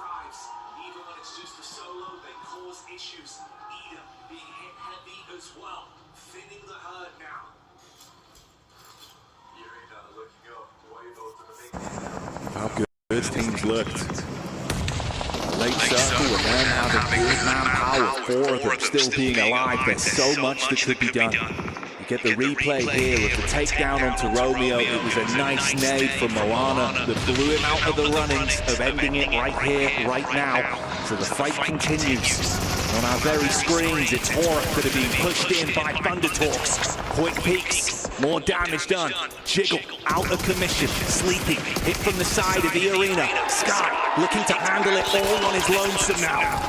thrives. Even when it's just a solo, they cause issues. Ida being hit heavy as well. Thinning the herd now. Inilah looking up. Weibo to the big hit. How good teams looked. Late circle and then having good manpower, 4 of them still being alive. There's so much that could be done. You get the replay here of the takedown onto Romeo. It was a nice nade from Moana that blew him out of the runnings of ending it right here, right now. So the fight continues. On our very screens, it's Horror that are being pushed in by Thunder Talks. Quick peeks, more damage done. Jiggle out of commission, Sleepy hit from the side of the arena. Sky looking to handle it all on his lonesome now.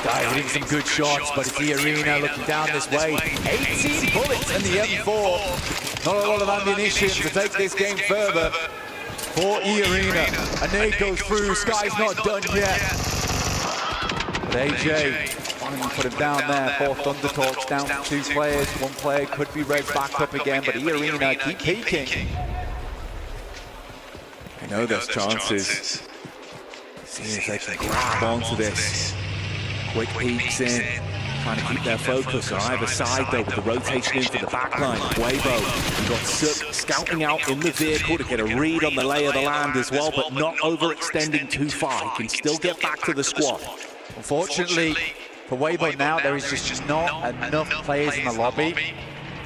Sky hitting some good shots, but it's the arena looking down this way. 18 bullets in the M4. Not a lot of ammunition to take this game further for E-Arena. A nade goes through, Sky's not done yet. But AJ finally put him down there. 4 Thunder Talks down to 2 players. 1 player could be raised back up again, but E-Arena keep peeking. I know there's chances. See if they can grab onto this. Quick peeks in, trying to keep their focus on either side though with the rotation into the back line. Weibo, you've got Sook scouting out in the vehicle to get a read on the lay of the land as well, but not overextending too far. He can still get back to the squad. Unfortunately, for Weibo now, there is just not enough players in the lobby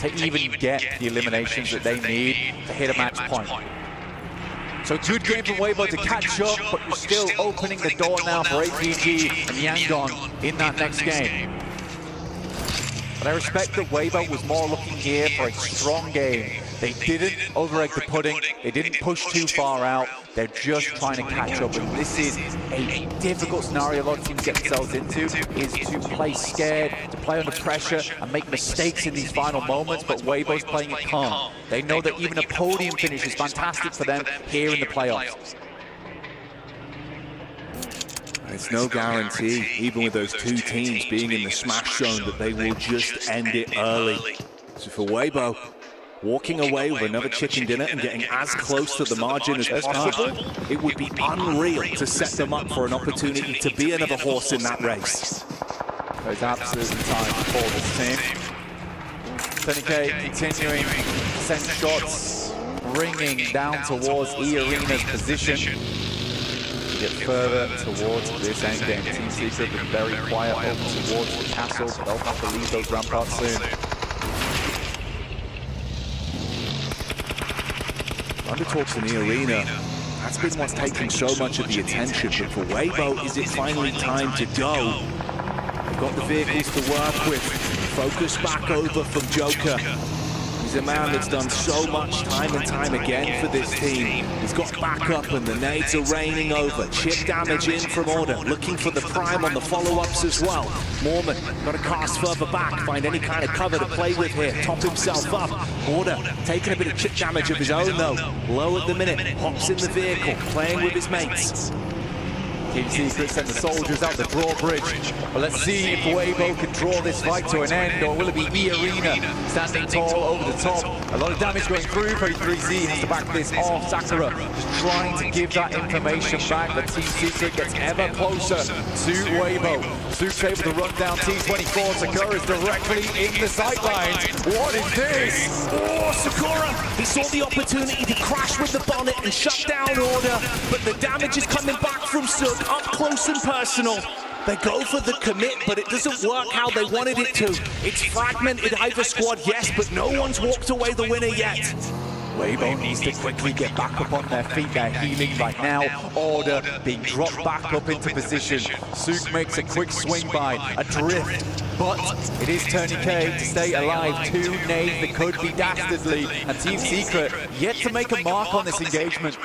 to even get the eliminations that they need to hit a match point. So good game from Weibo to catch up, but you're still opening the door now for APG and Yangon in that next game. But I respect that Weibo was more looking here for a strong game. They didn't over-egg the pudding, they didn't push too far out, they're just trying to catch up. And this is a difficult scenario a lot of teams get themselves into, is to play scared, to play under pressure and make mistakes in these final moments, but Weibo's playing it calm. They know that even a podium finish is fantastic for them here in the playoffs. It's no guarantee, even with those 2 teams being in the smash zone, that they will just end it early. So for Weibo, walking away with another chicken dinner and getting as close to the margin as possible, it would be unreal to set them up for an opportunity to be another horse in that race. There's absolutely time for this team. 20K continuing to send shots, ringing down towards E-Arena's position. Get further towards this end game. Team Secret been very quiet over towards the castle. They'll have to leave those ramparts soon. Thunder Talks in the arena, that's been what's taking so much of the attention, but for Weibo, is it finally time to go? They've got the vehicles to work with. Focus back over from Joker. He's a man that's done so much time and time again for this team. He's got backup and the nades are raining over. Chip damage in from Order, looking for the prime on the follow-ups as well. Mormon got to cast further back, find any kind of cover to play with here, top himself up. Order taking a bit of chip damage of his own though. Low at the minute, hops in the vehicle, playing with his mates. Team Secret sent the soldiers out the drawbridge. But let's see if Weibo can draw this fight to an end, or will it be E-Arena standing tall over the top? A lot of damage going through. 33Z has to back this off. Sakura just trying to give that information back, but Team Secret gets ever closer to Weibo. Sook's able to run down T24. Sakura's directly in the sidelines. What is this? Oh, Sakura! He saw the opportunity to crash with the bonnet and shut down Order, but the damage is coming back from Sook. Up close and personal. They go for the commit, but it doesn't work how they wanted it to. It's fragmented either squad, yes, but no one's walked away the winner yet. Weibo needs to quickly get back up on their feet. They're healing right now. Order being dropped back up into position. Sook makes a quick swing by, a drift, but it is Tony K to stay alive. 2 nades that could be dastardly, and Team Secret yet to make a mark on this engagement.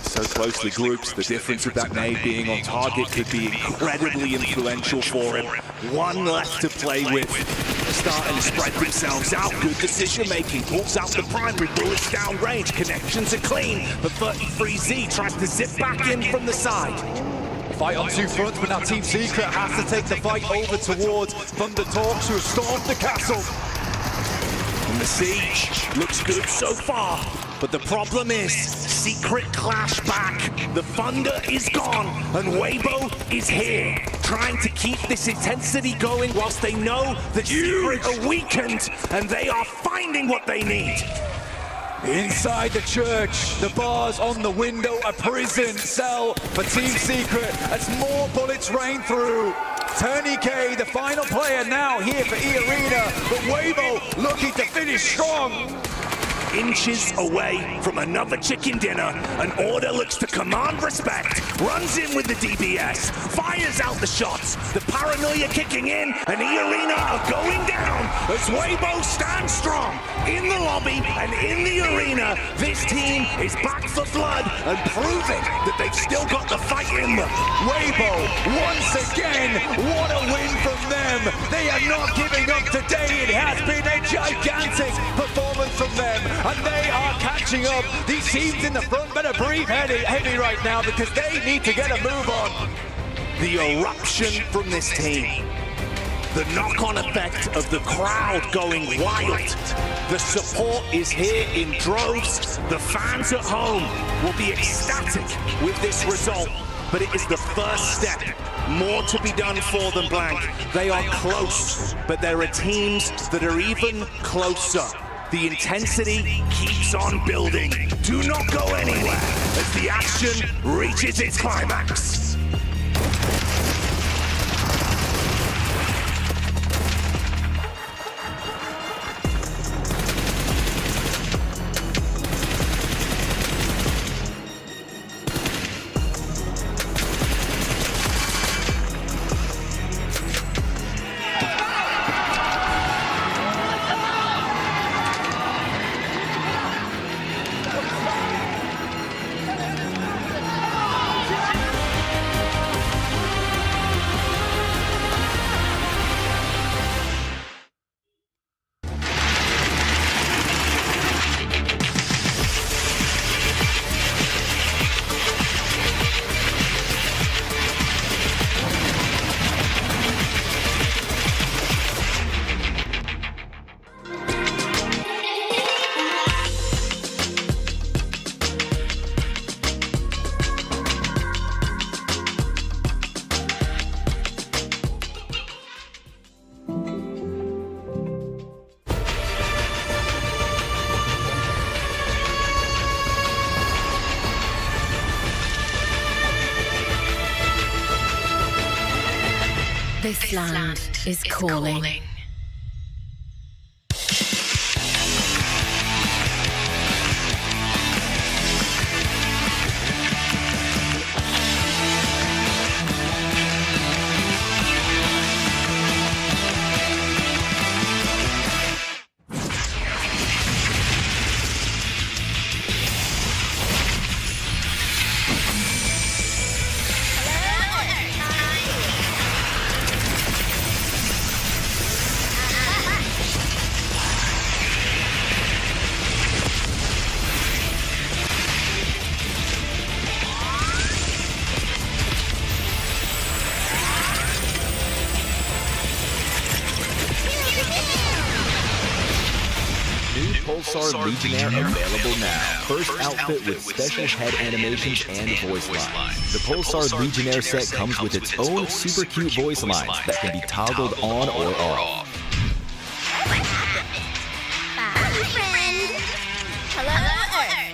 So closely grouped, the difference of that nade being on target could be incredibly influential for him. 1 left to play with. They're starting to spread themselves out. Good decision making. Pulls out the primary. Bullets down range. Connections are clean. But 33Z tries to zip back in from the side. Fight on 2 fronts, but now Team Secret has to take the fight over towards Thunder Talks, who have stormed the castle. The siege looks good so far, but the problem is Secret clash back. The thunder is gone, and Weibo is here, trying to keep this intensity going whilst they know that Secret are weakened, and they are finding what they need. Inside the church, the bars on the window, a prison cell for Team Secret as more bullets rain through. Tourney, the final player now here for E-Arena, but Weibo looking to finish strong. Inches away from another chicken dinner, an order looks to command respect, runs in with the DBS, fires out the shots, the paranoia kicking in, and E-Arena are going down as Weibo stands strong in the lobby and in the arena. This team is back for blood and proving that they've still got the fight in them. Weibo, once again, what a win from them. They are not giving up today. It has been a gigantic performance from them, and they are catching up. These teams in the front better breathe heavy right now because they need to get a move on. The eruption from this team. The knock-on effect of the crowd going wild. The support is here in droves. The fans at home will be ecstatic with this result, but it is the first step. More to be done for them, Blank. They are close, but there are teams that are even closer. The intensity keeps on building. Do not go anywhere as the action reaches its climax. This land is calling. Pulsar Legionnaire available now. First outfit with special head animations and voice lines. The Pulsar Legionnaire set comes with its own super cute voice lines that can be toggled on or off.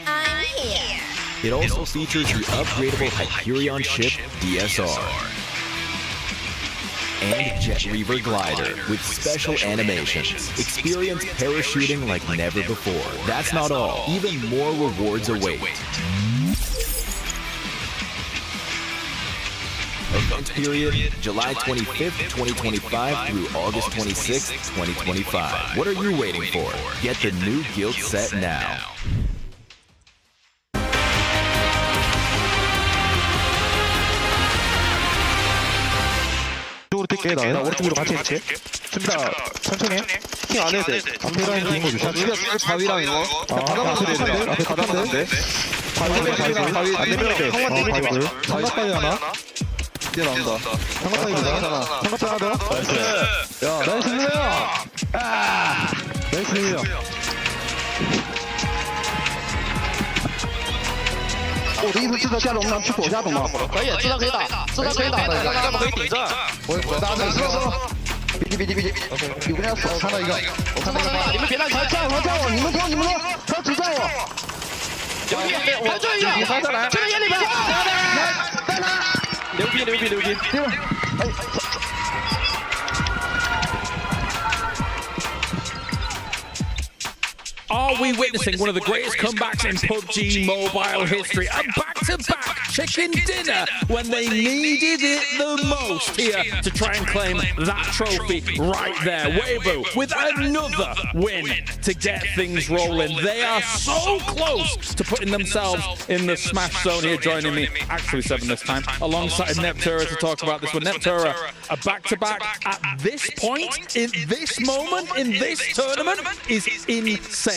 I'm here. It also features the upgradable Hyperion ship DSR. And Jet Reaver Glider with special animations. Experience parachuting like never before. That's not all. Even more rewards await. Event period, July 25th, 2025 through August 26th, 2025. What are you waiting for? Get the new guild set now. 나 오른쪽으로 같이 해줄게. 준비다, 천천히 해. 킹 안 해도 돼. 앞에라인 긴 거 주시면 우리가 바위랑 이거 바닥으로 해야 돼. 앞에 가다인데 바위 안 되면 돼. 바위 삼각바위 하나 이제 나온다. 삼각바위 하나. 삼각바위 하나 더. 나이스. 야, 나이스 누구야? 나이스 누구야? 我的意思，知道加入我们能去躲下，懂吗？可以，知道可以打，知道可以打的，他们可以顶着。我打知道。别，有个人手看到一个，我看到一个。你们别乱传，站我，你们说，他只站我。我这一个，再来，这个眼里边，来，牛逼！哎。Are we witnessing one of the greatest comebacks in PUBG Mobile history? A back-to-back chicken dinner when they needed it the most here to try and claim that trophy right there. Weibo with another win to get things rolling. They are so close to putting themselves in the smash zone here. Joining me, actually 7 this time, alongside Neptura to talk about this one. Neptura, a back-to-back at this point, in this moment, in this tournament, is insane.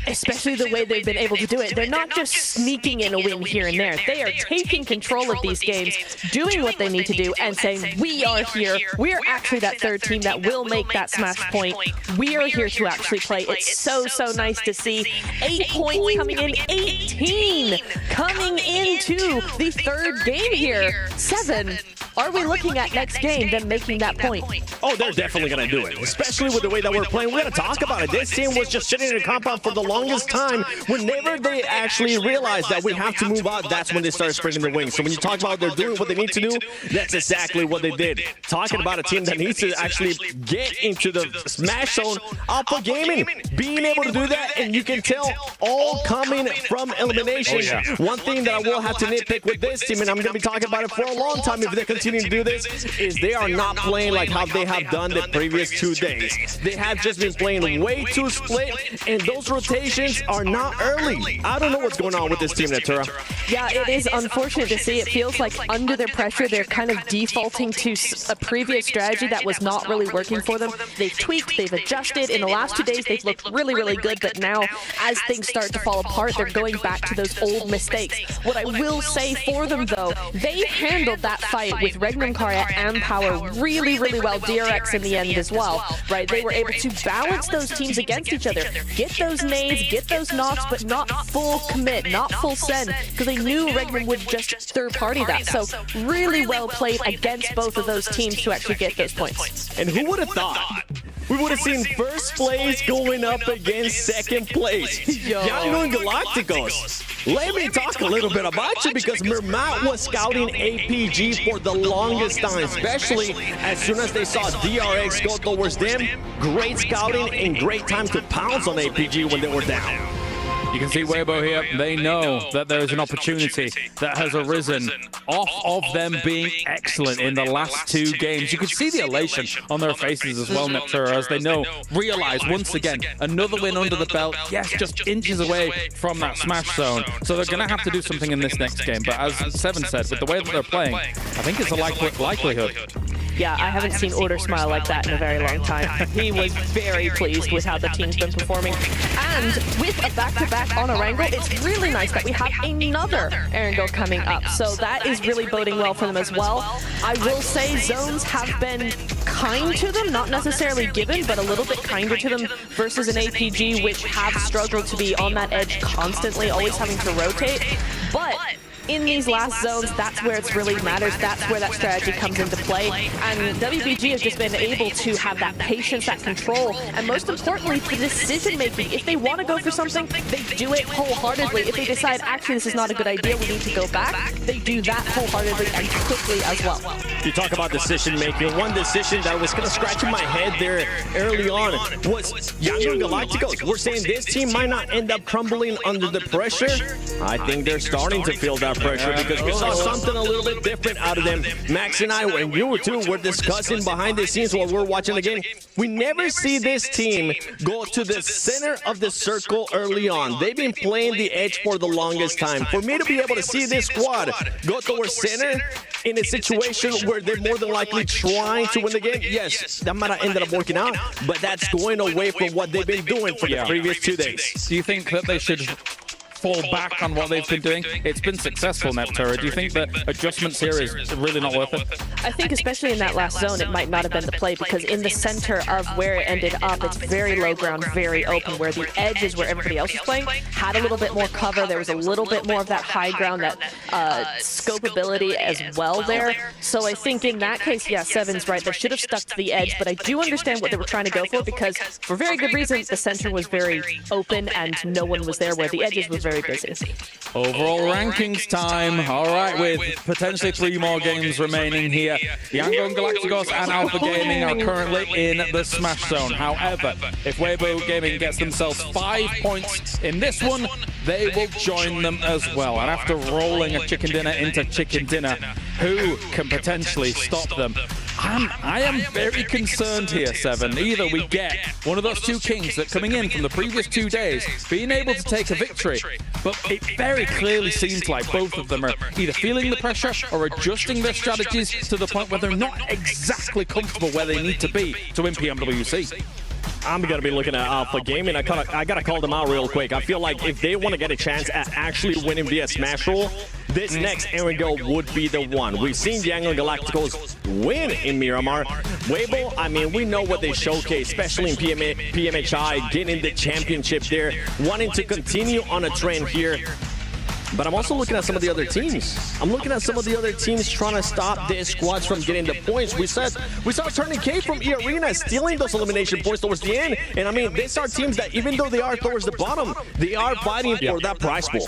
Especially the way they've been able to do it. They're not just sneaking in a win here and there. They are taking control of these games, doing what they need to do, and saying, we are here. We are actually that third team that will make that smash point. We are here to actually play. It's so nice to see. 8 points coming in, 18 coming into the third game here. 7. Are we looking at next game, them making that point? Oh, they're definitely going to do it, especially with the way that we're playing. We're going to talk about it. This team was just sitting in a compound for the longest time. Whenever they actually realized that we have to move out, that's when they started spreading their wings. So when you talk about they're doing what they need to do, that's exactly what they did. Talking about a team that needs to actually get into the smash zone, Alpha Gaming, being able to do that, and you can tell all coming from elimination. One thing that I will have to nitpick with this team, and I'm going to be talking about it for a long time if they continue to do this, is they are not playing like how they have done the previous 2 days. They have just been playing way too split, and those rotations are not early. I don't know what's going on with this team, Neptura. Yeah, it is unfortunate to see. It feels like under their pressure, they're kind of defaulting to a previous strategy that was not really working for them. They've tweaked, they've adjusted. In the last 2 days, they've looked really good, but now, as things start to fall apart, they're going back to those old mistakes. What I will say for them, though, they handled that fight with Regnum Karya and Power really well. DRX in the end as well, right? They were able to balance those teams against each other, get those nades, get those knocks, but not full commit, not full send, because they knew Regnum would just third-party that. So really well played against both of those teams to actually get those points. And who would have thought? We would have seen first place going up against second place. Young Galacticos. Let me talk a little bit about you, because Mermat was scouting APG for the longest time, especially as soon as they saw DRX go towards them. Great scouting and great time to pounce on APG when they were down. You can see Weibo here. They know that there is an opportunity that has arisen off of them being excellent in the last 2 games. You can see the elation on their faces as well, Neptura, as they realize once again, another win under the belt. Yes, just inches away from that smash zone. So they're going to have to do something in this next game. But as 7 said, with the way that they're playing, I think it's a likelihood. Yeah, I haven't seen Order smile like that in a very long time. He was very pleased with how the team's been performing. And with a back-to-back on Erangel, it's really nice that we have another Erangel coming up. So that is really boding well for them as well. I will say zones have been kind to them, not necessarily given, but a little bit kinder to them versus an APG, which have struggled to be on that edge constantly, always having to rotate. But in these last zones, that's where it really matters. That's where that strategy comes into play. And WBG has just been able to have that patience, that control, and most importantly, the decision-making. If they want to go for something, they do it wholeheartedly. If they decide, actually, this is not a good idea, we need to go back, they do that wholeheartedly and quickly as well. You talk about decision-making. One decision that was kind of scratching my head there early on was Young Galacticos. We're saying this team might not end up crumbling under the pressure. I think they're starting to feel that pressure, because we saw something a little bit different out of them. Max and I, and you too, were discussing behind the scenes while we're watching the game. We never see this team go to the center of the circle early on. They've been playing the edge for the longest time. For me to be able to see this squad go towards center in a situation where they're more than likely trying to win the game, yes, that might have ended up working out, but that's going away from what they've been doing for the previous 2 days. Do you think that they should fall back on what they've been doing. It's been successful, Neptura. Do you think that adjustments here is really not worth it? I think especially in that last zone, it might not have been the play, because in the center of where it ended up, it's very low ground, very open, where the edges where everybody else is playing had a little bit more cover. There was a little bit more of that high ground, that scopeability as well there. So I think in that case, yeah, Seven's right. They should have stuck to the edge, but I do understand what they were trying to go for, because for very good reason, the center was very open and no one was there, where the edges was very busy. Overall rankings time. All right, with potentially 3 more games remaining here. Yangon Galacticos and Alpha Gaming are currently in the Smash Zone. However, if Weibo Gaming gets themselves 5 points in this one, they will join them as well. And after rolling a chicken dinner into chicken dinner, who can potentially stop them? I am very concerned here, Seven. Either we get one of those 2 kings that coming in from the previous 2 days being able to take a victory, but it very clearly seems like both of them are either feeling the pressure or adjusting their strategies to the point where they're not exactly comfortable where they need to be to win PMWC. I'm going to be looking at Alpha Gaming. I got to call them out real quick. I feel like if they want to get a chance at actually winning via Smash Roll, this next Erangel would be the one. We've seen Yangon Galacticos win in Miramar. Weibo, I mean, we know what they showcase, especially in PMHI, getting the championship there, wanting to continue on a trend here. But I'm also looking at some of the other teams. I'm looking at some of the other teams trying to stop their squads from getting the points. We saw Turning K from E-Arena stealing those elimination points towards the end. And I mean, these are teams that, even though they are towards the bottom, they are fighting for that prize pool.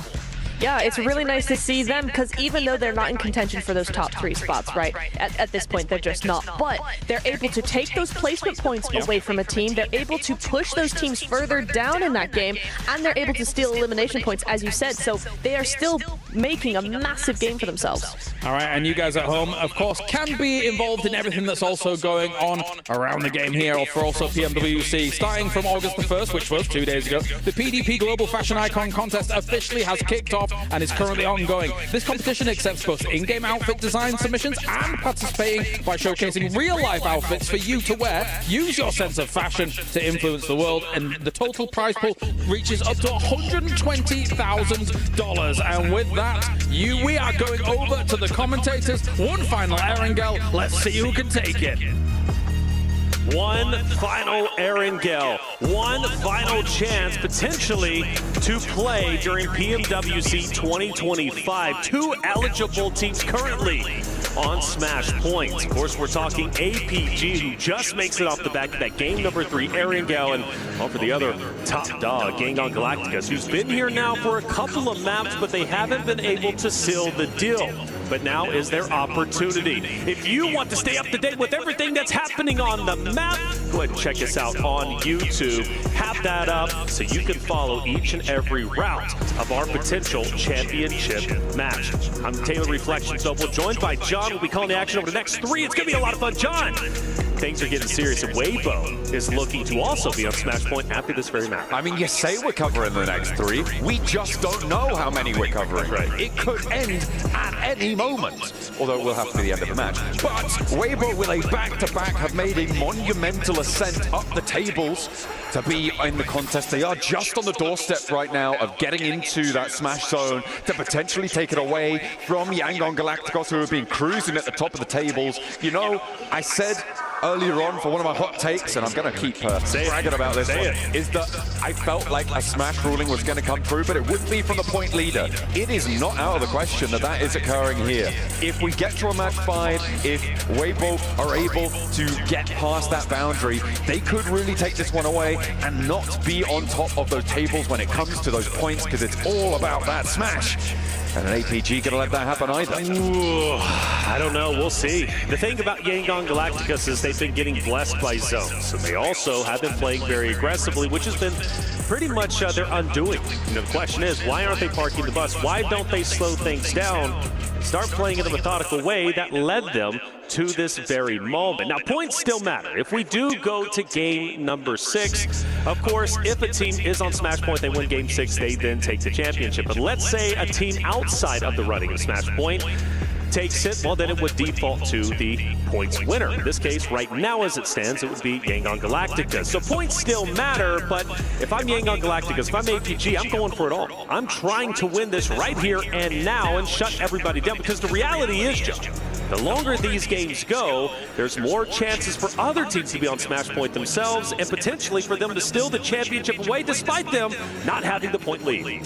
Yeah, it's really nice to see them, because even though they're not in contention for those top 3 spots, right, at this point, they're just not. But they're able to take those placement points away from a team. They're able to push those teams further down in that game, and they're able to steal elimination points, as you said. So they are still making a massive game for themselves. All right, and you guys at home, of course, can be involved in everything that's also going on around the game here, or for also PMWC. Starting from August the 1st, which was 2 days ago, the PDP Global Fashion Icon Contest officially has kicked off and is currently ongoing. This competition accepts both in-game outfit design submissions and participating by showcasing real-life outfits for you to wear. Use your sense of fashion to influence the world, and the total prize pool reaches up to $120,000. And with that, we are going over to the commentators. One final Erangel. Let's see who can take it. One final Erangel, one final chance potentially to play during PMWC 2025. 2 eligible teams currently on Smash Points. Of course, we're talking APG, who just makes it off the back of that game number 3, Erangel, and for the other top dog, Yangon Galacticos, who's been here now for a couple of maps, but they haven't been able to seal the deal. But now is their opportunity. If you want to stay up to date with everything that's happening on the map, go ahead and check us out on YouTube. Have that up so you can follow each and every route of our potential championship match. I'm Taylor Reflections Double, joined by John. We'll be calling the action over the next 3. It's going to be a lot of fun. John, things are getting serious, and Weibo is looking to also be on Smash Point after this very match. I mean, you say we're covering the next 3. We just don't know how many we're covering. Right. It could end at any moment, although it will have to be the end of the match. But Weibo, with a back-to-back, have made a monumental ascent up the tables to be in the contest. They are just on the doorstep right now of getting into that Smash Zone to potentially take it away from Yangon Galacticos, who have been cruising at the top of the tables. You know, I said earlier on for one of my hot takes, and I'm going to keep bragging about this one, is that I felt like a Smash ruling was going to come through, but it would be from the point leader. It is not out of the question that that is occurring here. If we get to a match 5, if Weibo are able to get past that boundary, they could really take this one away and not be on top of those tables when it comes to those points, because it's all about that Smash. And an APG gonna let that happen either. Ooh, I don't know, we'll see. The thing about Yangon Galacticos is they've been getting blessed by zones, and they also have been playing very aggressively, which has been pretty much their undoing. You know, the question is, why aren't they parking the bus? Why don't they slow things down, start playing in a methodical way that led them to this very moment? Now, points still matter. If we do go to game number 6, of course, if a team is on Smash Point, they win game 6, they then take the championship. But let's say a team outside of the running of Smash Point takes it, well, then it would default to the points winner. In this case, right now as it stands, it would be Yangon Galacticos. So points still matter, but if I'm Yangon Galacticos, if I'm APG, I'm going for it all. I'm trying to win this right here and now and shut everybody down, because the reality is, Joe, the longer these games go, there's more chances for other teams to be on Smash Point themselves and potentially for them to steal the championship away despite them not having the point lead.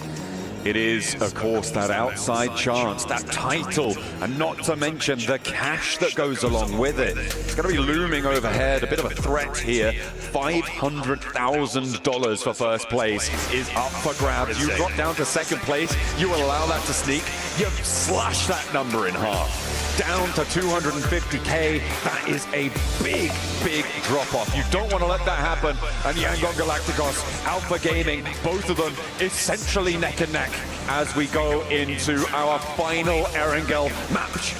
It is, of course, that outside chance, that title, and not to mention the cash that goes along with it. It's going to be looming overhead, a bit of a threat here. $500,000 for first place is up for grabs. You drop down to second place, you will allow that to sneak, you slash that number in half. Down to 250K, that is a big, big drop-off. You don't want to let that happen. And Yangon Galacticos, Alpha Gaming, both of them essentially neck and neck as we go into our final Erangel match.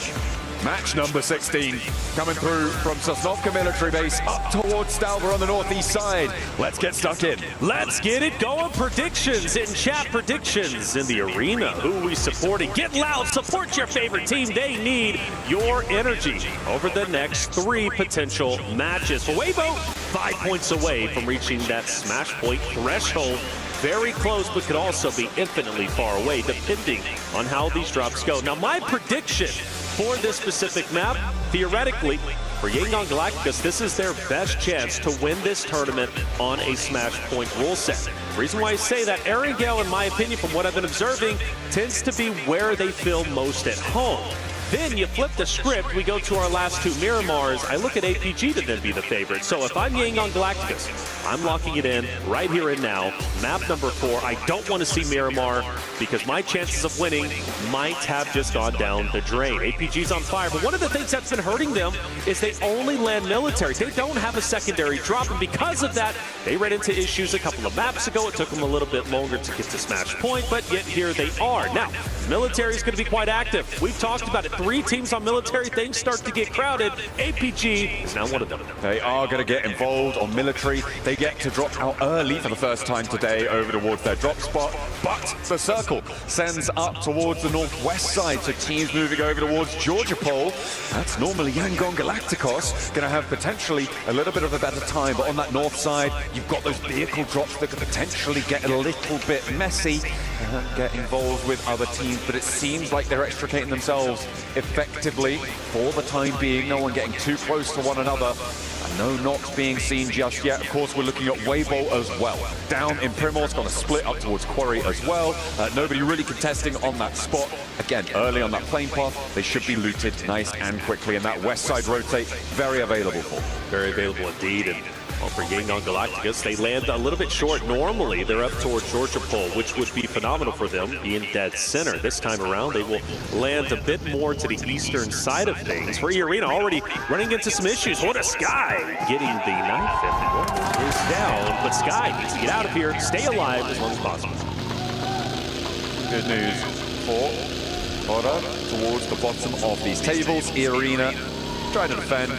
Match number 16, coming through from Sosnovka military base up towards Stalber on the northeast side. Let's get stuck in. Let's get it going. Predictions in chat, predictions in the arena. Who we supporting? Get loud, support your favorite team. They need your energy over the next 3 potential matches. For Weibo, 5 points away from reaching that Smash Point threshold. Very close, but could also be infinitely far away, depending on how these drops go. Now, my prediction for this specific map, theoretically, for Yangon Galacticos, this is their best chance to win this tournament on a Smash Point rule set. The reason why I say that, Erangel, in my opinion, from what I've been observing, tends to be where they feel most at home. Then you flip the script, we go to our last 2 Miramars. I look at APG to then be the favorite. So if I'm Yangon Galacticos, I'm locking it in right here and now. Map number 4, I don't want to see Miramar because my chances of winning might have just gone down the drain. APG's on fire, but one of the things that's been hurting them is they only land military. They don't have a secondary drop, and because of that, they ran into issues a couple of maps ago. It took them a little bit longer to get to Smash Point, but yet here they are. Now, military is going to be quite active. We've talked about it. 3 teams on military, things start to get crowded. APG is now one of them. They are going to get involved on military. They get to drop out early for the first time today over towards their drop spot, but the circle sends up towards the northwest side, so teams moving over towards Georgia Pole. That's normally Yangon Galacticos, going to have potentially a little bit of a better time, but on that north side, you've got those vehicle drops that could potentially get a little bit messy and get involved with other teams, but it seems like they're extricating themselves effectively for the time being. No one getting too close to one another. And no knocks being seen just yet. Of course, we're looking at Weibo as well. Down in Primorsk, going to split up towards Quarry as well. Nobody really contesting on that spot. Again, early on that plane path, they should be looted nice and quickly. And that west side rotate, very available for them. Very available indeed. And for Yangon Galacticos, they land a little bit short. Normally, they're up towards Georgia Pole, which would be phenomenal for them, being dead center. This time around, they will land a bit more to the eastern side of things. For Arena, already running into some issues. What a Sky getting the knife, and one is down, but Sky needs to get out of here, stay alive as long as possible. Good news for Oda towards the bottom of these tables. Arena trying to defend.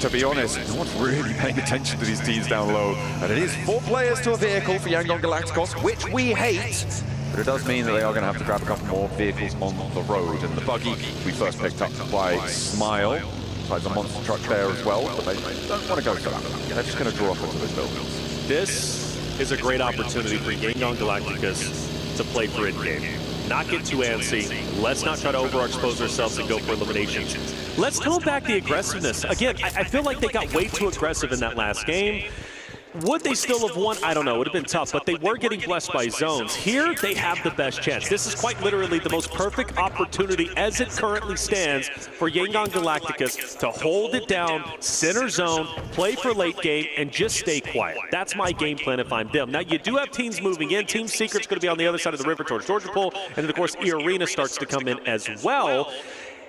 To be honest, no one's really paying attention to these teams down low. And it is 4 players to a vehicle for Yangon Galacticos, which we hate. But it does mean that they are going to have to grab a couple more vehicles on the road. And the buggy we first picked up by Smile. Besides a monster truck there as well, but they don't want to go for that. They're just going to draw up into those buildings. This is a great opportunity for Yangon Galacticos to play for in-game. Not get too antsy. Let's not try to overexpose ourselves and go for eliminations. Let's tone back the aggressiveness. Again, I feel like they got way too aggressive in that last game. Would they still have won? I don't know. It would have been tough, but they were getting blessed by zones. Here, they have the best chance. This is quite literally the most perfect opportunity as it currently stands for Yangon Galacticos to hold it down, center zone, play for late game, and just stay quiet. That's my game plan if I'm them. Now, you do have teams moving in. Team Secret's going to be on the other side of the river towards Georgia Pole, and then, of course, E-Arena starts to come in as well.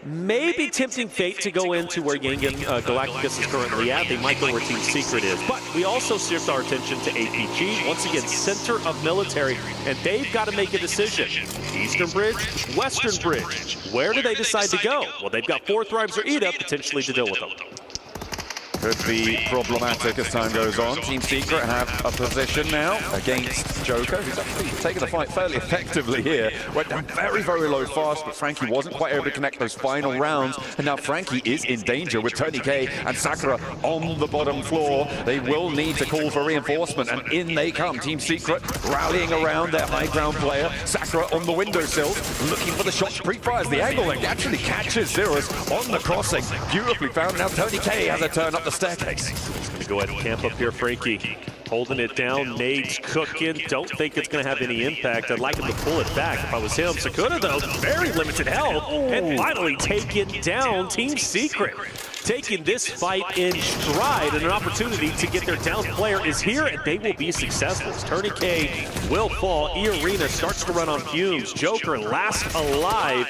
Maybe tempting fate to go into where Yangon Galacticos is currently at. They might go where Team Secret is. But we also shift our attention to APG. Once again, center of military. And they've got to make a decision. Eastern Bridge, Western Bridge. Where do they decide to go? Well, they've got 4 Thrives or Ida potentially to deal with them. could be problematic as time goes on. Team Secret have a position now against Joker, who's actually taking the fight fairly effectively here. Went down very, very low fast, but Frankie wasn't quite able to connect those final rounds. And now Frankie is in danger with Tony K and Sakura on the bottom floor. They will need to call for reinforcement, and in they come. Team Secret rallying around their high ground player. Sakura on the windowsill, looking for the shot. Pre-fires the angle and actually catches Zerus on the crossing. Beautifully found. Now Tony K has a turn up the staircase. He's going to go ahead and camp up here, Frankie. Holding it down, nades cooking. Don't think it's going to have any impact. I'd like him to pull it back if I was him. Sakura, though, very limited health. And finally taking down Team Secret. Taking this fight in stride, and an opportunity to get their down player is here, and they will be successful. Tony K will fall. E-Arena starts to run on fumes. Joker last alive.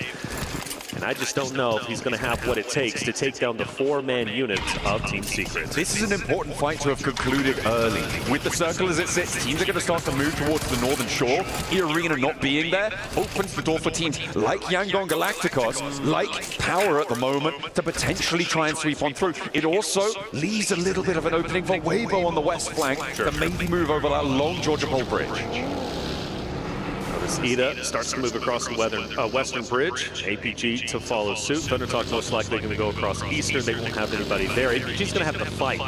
And I just don't know if he's going to have what it takes to take down the four-man unit of Team Secret. This is an important fight to have concluded early. With the circle as it sits, teams are going to start to move towards the northern shore. E-Arena not being there opens the door for teams like Yangon Galacticos, like Power at the moment, to potentially try and sweep on through. It also leaves a little bit of an opening for Weibo on the west flank to maybe move over that long Georgia Pole Bridge. Ida starts to move across the western bridge. APG to follow suit. Thundertalk most likely going to go across eastern. They won't have anybody there. APG's going to have to fight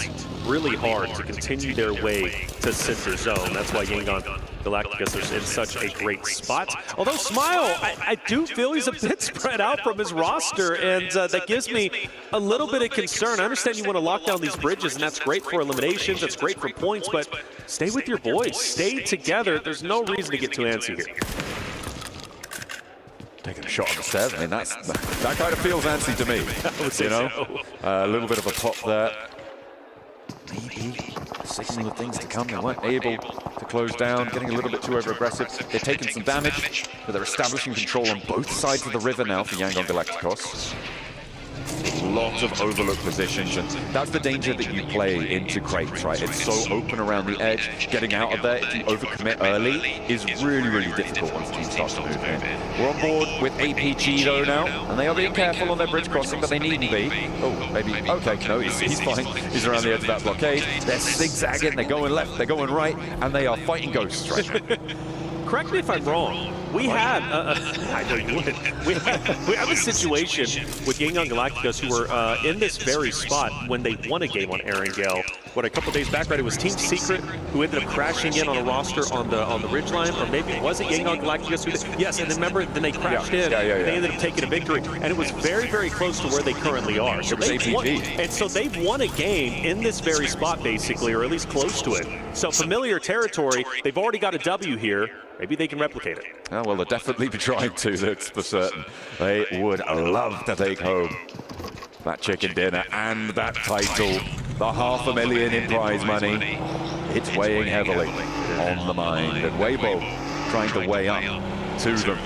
really hard to continue their way to center zone. That's why Yangon Galacticos is in such a great spot. Although Smile, I do feel he's a bit spread out from his roster, and that gives me a little bit of concern. I understand you want to lock down these bridges, and that's great for eliminations, that's great for points, but stay with your boys. Stay together. There's no reason to get too antsy here. Taking a shot on the 7. I mean, that kind of feels antsy to me. You know, a little bit of a pop there. Maybe signaling with things to come. They weren't able to close down, getting a little bit too over-aggressive. They're taking some damage, but they're establishing control on both sides of the river now for Yangon Galacticos. Lots of overlooked positions, and that's the danger that you play into crates, right? It's so open around the edge. Getting out of there, if you overcommit early, is really, really difficult once teams start to move in. We're on board with APG though now, and they are being careful on their bridge crossing, but they needn't be. Oh, maybe, okay, no, he's fine. He's around the edge of that blockade. They're zigzagging, they're going left, they're going right, and they are fighting ghosts right now. Correct me if I'm wrong. We had, I know you would. We have a situation with Yangon Galacticos who were in this very spot when they won a game on Erangel. What, a couple days back, right? It was Team Secret who ended up crashing in on a roster on the ridgeline, or maybe it wasn't Yangon Galacticos who did. Yes, and then remember, then they crashed in. They ended up taking a victory, and it was very, very close to where they currently are. So they've won, and so they've won a game in this very spot, basically, or at least close to it. So familiar territory. They've already got a W here. Maybe they can replicate it. Oh, well, they'll definitely be trying to, that's for certain. They would love to take home that chicken dinner and that title. The $500,000 in prize money. It's weighing heavily on the mind. And Weibo trying to weigh up to them.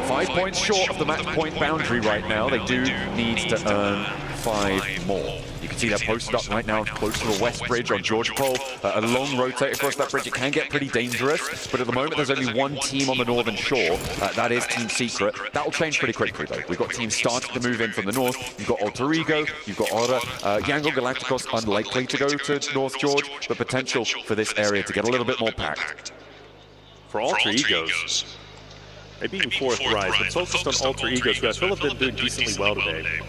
5 points short of the match point boundary right now. They do need to earn 5 more. You can see they're posted up right now close to the west bridge on Georgia Pole. A long rotate across that bridge. It can get pretty dangerous, but at the moment there's only one team on the northern shore. That is Team Secret. That will change pretty quickly though. We've got teams starting to move in from the north. You've got Alter Ego, you've got Aura. Yangon Galacticos unlikely to go to North George, but potential for this area to get a little bit more packed. For Alter Egos, maybe even fourth rise, but focused on Alter Egos, who I feel have been doing decently well today.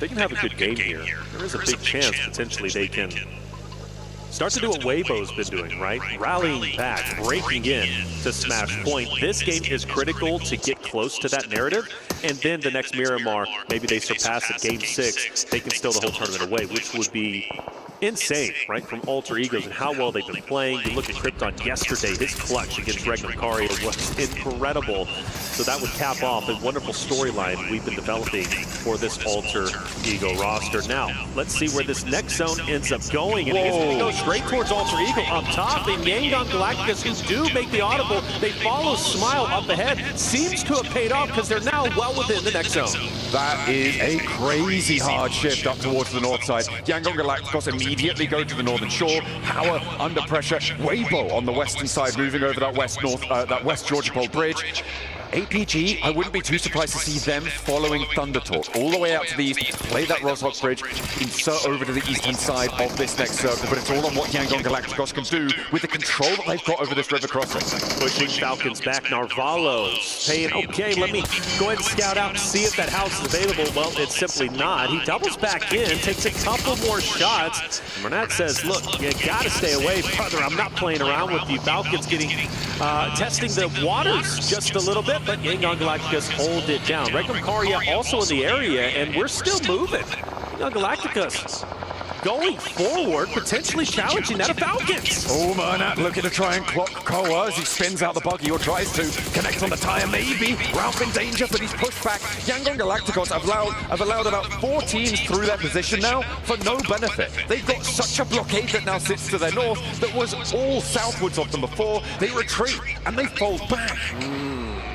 They can have a good game here. There is a big chance potentially they can start to do what Weibo's been doing, right? Rallying back, breaking in to smash point. This game is critical to get close to that narrative, and then the next Miramar, maybe they surpass it, game 6, they can steal the whole tournament away, which would be insane, right, from Alter Egos and how well they've been playing. You look at Krypton yesterday, his clutch against Regnum Karia was incredible. So that would cap off a wonderful storyline we've been developing for this Alter Ego roster. Now, let's see where this next zone ends up going. And it's going to go straight towards Alter Ego up top. And Yangon Galacticos, who do make the audible, they follow Smile up ahead. Seems to have paid off because they're now well within the next zone. That is a crazy hard shift up towards the north side. Yangon Galacticos immediately go to the northern shore. Power under pressure. Weibo on the western side, moving over that west Georgia Pole Bridge. APG, I wouldn't be too surprised to see them following Thunder Talk all the way out to the east, play that Rozhok Bridge, insert over to the eastern side of this next circle, but it's all on what Yangon Galacticos can do with the control that they've got over this river crossing. Pushing Falcons back, Narvalos saying, okay, let me go ahead and scout out and see if that house is available. Well, it's simply not. He doubles back in, takes a couple more shots. Burnett says, look, you gotta stay away, brother. I'm not playing around with you. Falcons getting, testing the waters just a little bit, but Yangon Galacticos hold it down. Regnum Karya also in the area, and we're still moving. Yangon Galacticos going forward, potentially challenging that of Falcons. Oh, Burnett looking to try and clock Koa as he spins out the buggy or tries to connect on the tire, maybe. Ralph in danger, but he's pushed back. Yangon Galacticos have allowed about 4 teams through their position now for no benefit. They've got such a blockade that now sits to their north that was all southwards of them before. They retreat and they fold back.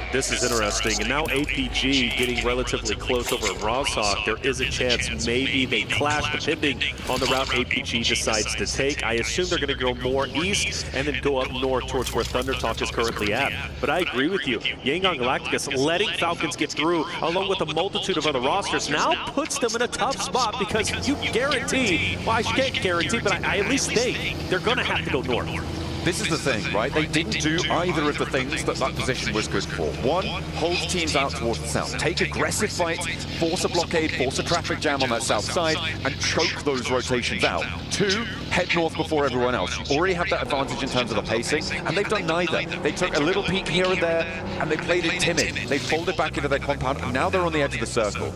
This is interesting, and now APG getting relatively close over at Rozhok. There is a chance maybe they clash depending on the route APG decides to take. I assume they're going to go more east and then go up north towards where Thunder Talk is currently at. But I agree with you. Yangon Galacticos letting Falcons get through along with a multitude of other rosters now puts them in a tough spot because you guarantee, well, I can't guarantee, but I at least think they're going to have to go north. This is the thing, right? They didn't do either of the things that position was good for. One, hold teams out towards the south. Take aggressive fights, force a blockade, force a traffic jam on that south side, and choke those rotations out. 2, head north before everyone else. You already have that advantage in terms of the pacing, and they've done neither. They took a little peek here and there, and they played it timid. They folded back into their compound, and now they're on the edge of the circle.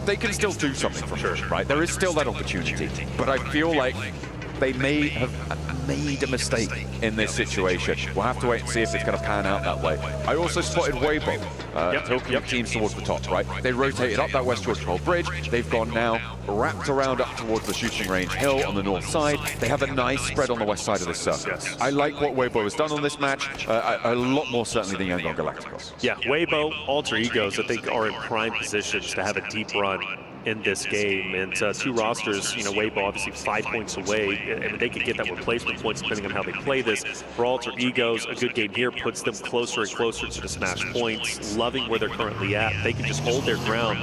They can still do something from here, right? There is still that opportunity, but I feel like they may have made a mistake in this situation. We'll have to wait and see if it's going to pan out that way. I also spotted Weibo tilting teams towards the top, right? They rotated up that West George Troll Bridge. They've gone now wrapped around up towards the shooting range hill on the north side. They have a nice spread on the west side of the circle. I like what Weibo has done on this match, a lot more certainly than Yangon Galacticos. Yeah, Weibo, Alter Egos, I think, are in prime positions to have a deep run in this game, and 2 rosters, you know, Weibo obviously 5 points away, and they could get that replacement points depending on how they play this. For Alter Egos, a good game here puts them closer and closer to the smash points, loving where they're currently at. They can just hold their ground.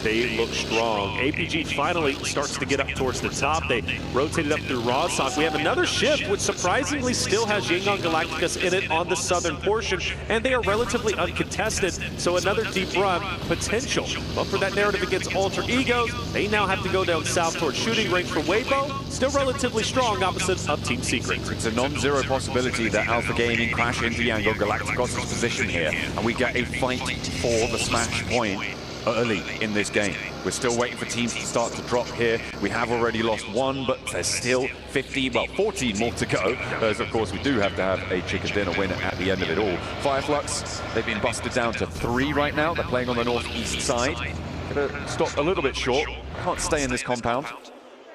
They look strong. APG finally starts to get up towards the top. They rotated up through Rozhok. We have another shift, which surprisingly still has Yangon Galacticos in it on the southern portion, and they are relatively uncontested, so another deep run potential. But for that narrative against Alter Egos, they now have to go down south towards shooting range for Weibo. Still relatively strong opposite of Team Secret. It's a non-zero possibility that Alpha Gaming crash into Yangon Galacticos' position here, and we get a fight for the smash point early in this game. We're still waiting for teams to start to drop here. We have already lost 1, but there's still 14 more to go. As of course, we do have to have a chicken dinner win at the end of it all. Fireflux, they've been busted down to 3 right now. They're playing on the northeast side. Gonna stop a little bit short. Can't stay in this compound.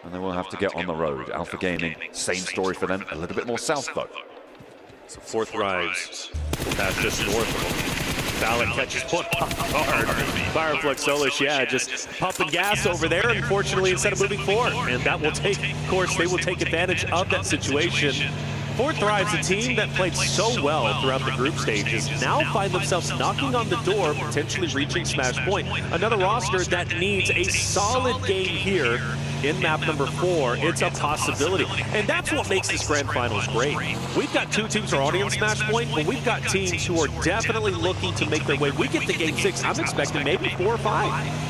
And they will have to get on the road. Alpha Gaming, same story for them. A little bit more south though. So 4th rise. That's just north of them. Ballot catches point hard. Fireflux Solish, yeah, just pumping gas over there, unfortunately, instead of moving forward. And that will take, of course, they will take advantage of that situation. 4th Thrive's a team that played so well throughout the group stages now find themselves knocking on the door, potentially reaching smash point. Another roster that needs a solid game here in map number 4. It's a possibility. And that's what makes this Grand Finals great. We've got 2 teams already in smash point, but we've got teams who are definitely looking to make their way. We get to game 6, I'm expecting maybe 4 or 5.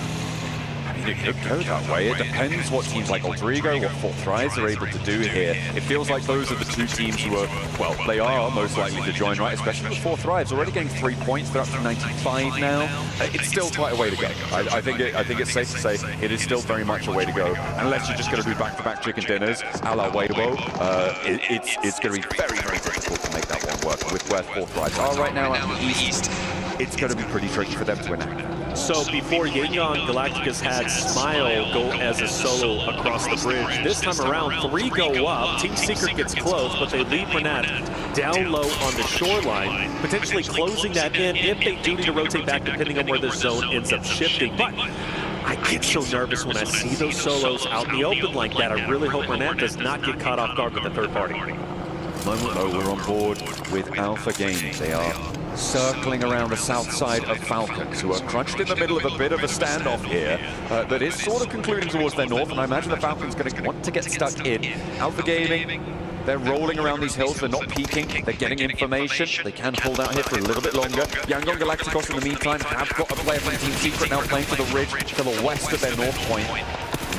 It could go that way. It depends what teams like Alter Ego, what 4th Thrives are able to do here. It feels like those are the 2 teams who are, well, they are most likely to join, right? Especially with 4th Thrives already getting 3 points. They're up to 95 now. It's still quite a way to go. I think it's safe to say it is still very much a way to go. Unless you're just going to do back-to-back chicken dinners, a la Weibo, it's going to be very, very difficult to make that one work. With where 4th Thrives are right now at the east, it's going to be pretty tricky for them to enact. So before Yangon Galacticos had Smile go as a solo across the bridge, this time around 3 go up. Team Secret gets close, but they leave Burnett down low on the shoreline, potentially closing that in if they do need to rotate back depending on where the zone ends up shifting. But I get so nervous when I see those solos out in the open like that. I really hope Burnett does not get caught off guard with the 3rd party. Moment though, we're on board with Alpha Gaming. They are circling around the south side of Falcons, who are crunched in the middle of a bit of a standoff here that is sort of concluding towards their north, and I imagine the Falcons going to want to get stuck in. Alpha Gaming, they're rolling around these hills, they're not peeking, they're getting information. They can hold out here for a little bit longer. Yangon Galacticos, in the meantime, have got a player from Team Secret now playing to the ridge, to the west of their north point.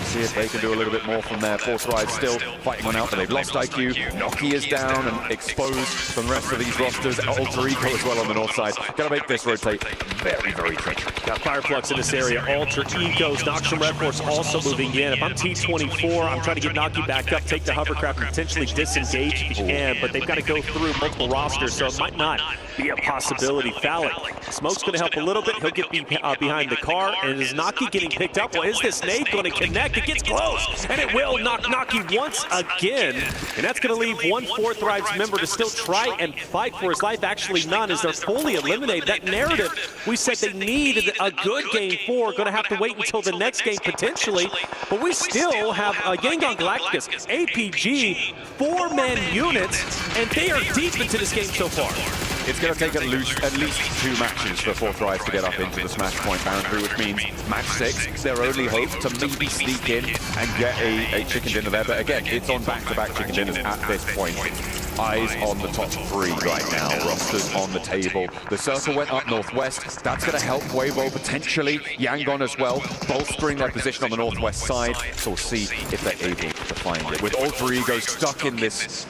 See if they can do a little bit more from there. Force Ride still fighting on out, but they've lost IQ. Noki is down and exposed from the rest of these rosters. Alter Ego as well on the north side. Gotta make this rotate very, very quick. Got Fireflux in this area. Alter Egos, Noxian Red Force also moving in. If I'm T24, I'm trying to get Noki back up, take the hovercraft, and potentially disengage if you can, but they've got to go through multiple rosters, so it might not be a possibility. Phallic, Smoke's going to help a little bit. He'll get behind the car, and is Noki getting picked up? Well, is this nade going to connect? It gets close, and it will knock Noki once again, and that's going to leave one Fourth Ride's member to still try and fight for his life. Actually none, as they're fully eliminated. That narrative, we said they needed a good game 4, going to have to wait until the next game potentially, but we still have Yangon Galacticos, APG, 4-man units, and they are deep into this game so far. It's going to take at least 2 matches for Fourth Rise to get up into the smash point boundary, which means match 6, their only hope to maybe sneak in and get a chicken dinner there. But again, it's on back-to-back chicken dinners at this point. Eyes on the top 3 right now, rosters on the table. The circle went up northwest. That's going to help Weibo potentially, Yangon as well, bolstering their position on the northwest side. So we'll see if they're able to find it. With Alter Ego stuck in this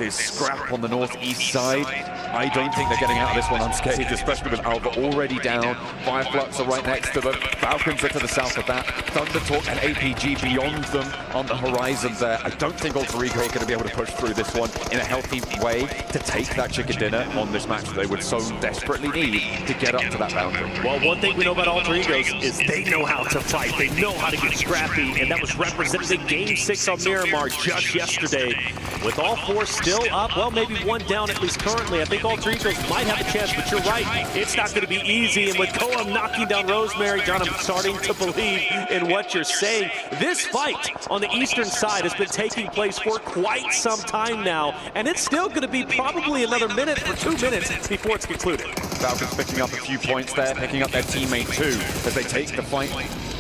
scrap on the northeast side, I don't think they're getting out of this one unscathed, especially with Alva already down. Fireflux are right next to them. Falcons are to the south of that. Thundertalk and APG beyond them on the horizon there. I don't think Alter Ego are going to be able to push through this one in a healthy way to take that chicken dinner on this match that they would so desperately need to get up to that boundary. Well, one thing we know about Alter Egos is they know how to fight. They know how to get scrappy, and that was represented in Game 6 on Miramar just yesterday. With all 4 still up, well, maybe 1 down at least currently. I think Alter Egos might have a chance, but you're right. It's not going to be easy, and with Koa knocking down Rosemary, John, I'm starting to believe in what you're saying. This fight on the eastern side has been taking place for quite some time now, and it's still going to be probably another minute or 2 minutes before it's concluded. Falcons picking up a few points there, picking up their teammate too, as they take the fight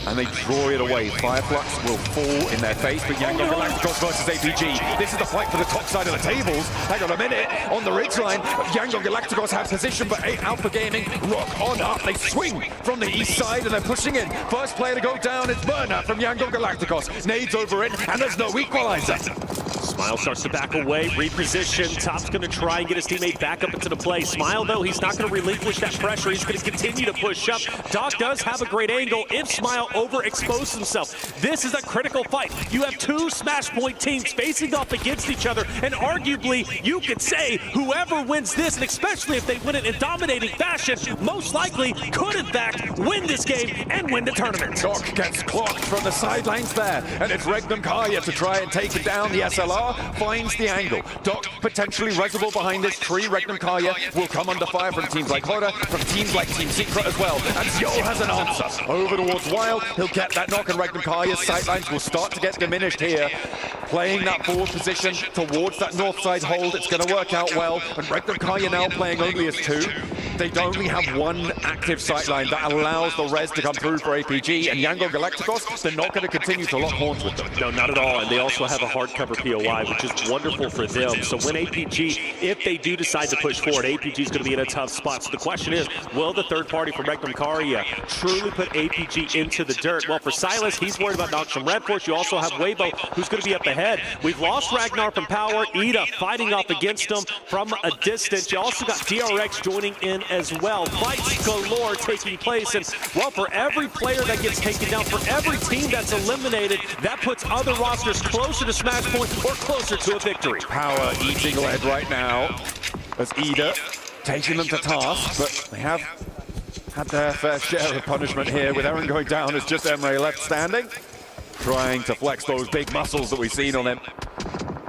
and they draw it away. Fireflux will fall in their face, but Yangon Galacticos versus APG. This is the fight for the top side of the tables. Hang on a minute, on the ridgeline, Yangon Galacticos have position, but Alpha Gaming rock on up. They swing from the east side and they're pushing in. First player to go down is Burner from Yangon Galacticos. Nades over it, and there's no equalizer. Smile starts to back away, reposition. Top's going to try and get his teammate back up into the play. Smile, though, he's not going to relinquish that pressure. He's going to continue to push up. Doc does have a great angle if Smile overexposes himself. This is a critical fight. You have 2 Smash Point teams facing off against each other, and arguably, you could say whoever wins this, and especially if they win it in dominating fashion, most likely could, in fact, win this game and win the tournament. Doc gets clocked from the sidelines there, and it's Regnum Kaya to try and take it down. The SLR finds the angle. Doc potentially resible behind this tree. Regnum Kaya will come under fire from teams like Hoda, from teams like Team Secret as well. And Zio has an answer. Over towards Wild, he'll get that knock, and Regnum Kaya's sightlines will start to get diminished here. Playing that forward position towards that north side hold, it's going to work out well. And Regnum Kaya now playing only as 2. They only have 1 active sightline that allows the res to come through for APG, and Yangon Galacticos, they're not going to continue to lock horns with them. No, not at all, and they also have a hardcover POI, which is wonderful for them. So when APG, if they do decide to push forward, APG is going to be in a tough spot. So the question is, will the third party from Regnum Kaya truly put APG into the dirt? Well, for Silas, he's worried about Noxian Red Force. You also have Weibo, who's going to be up ahead. We've lost Ragnar from Power, Ida fighting off against him from a distance. You also got DRX joining in as well. Fights galore taking place, and well, for every player that gets taken down, for every team that's eliminated, that puts other rosters closer to Smash Point or closer to a victory. Power eating lead right now as Ida taking them to task, but they have had their fair share of punishment here, with Aaron going down as just Emre left standing, trying to flex those big muscles that we've seen on him.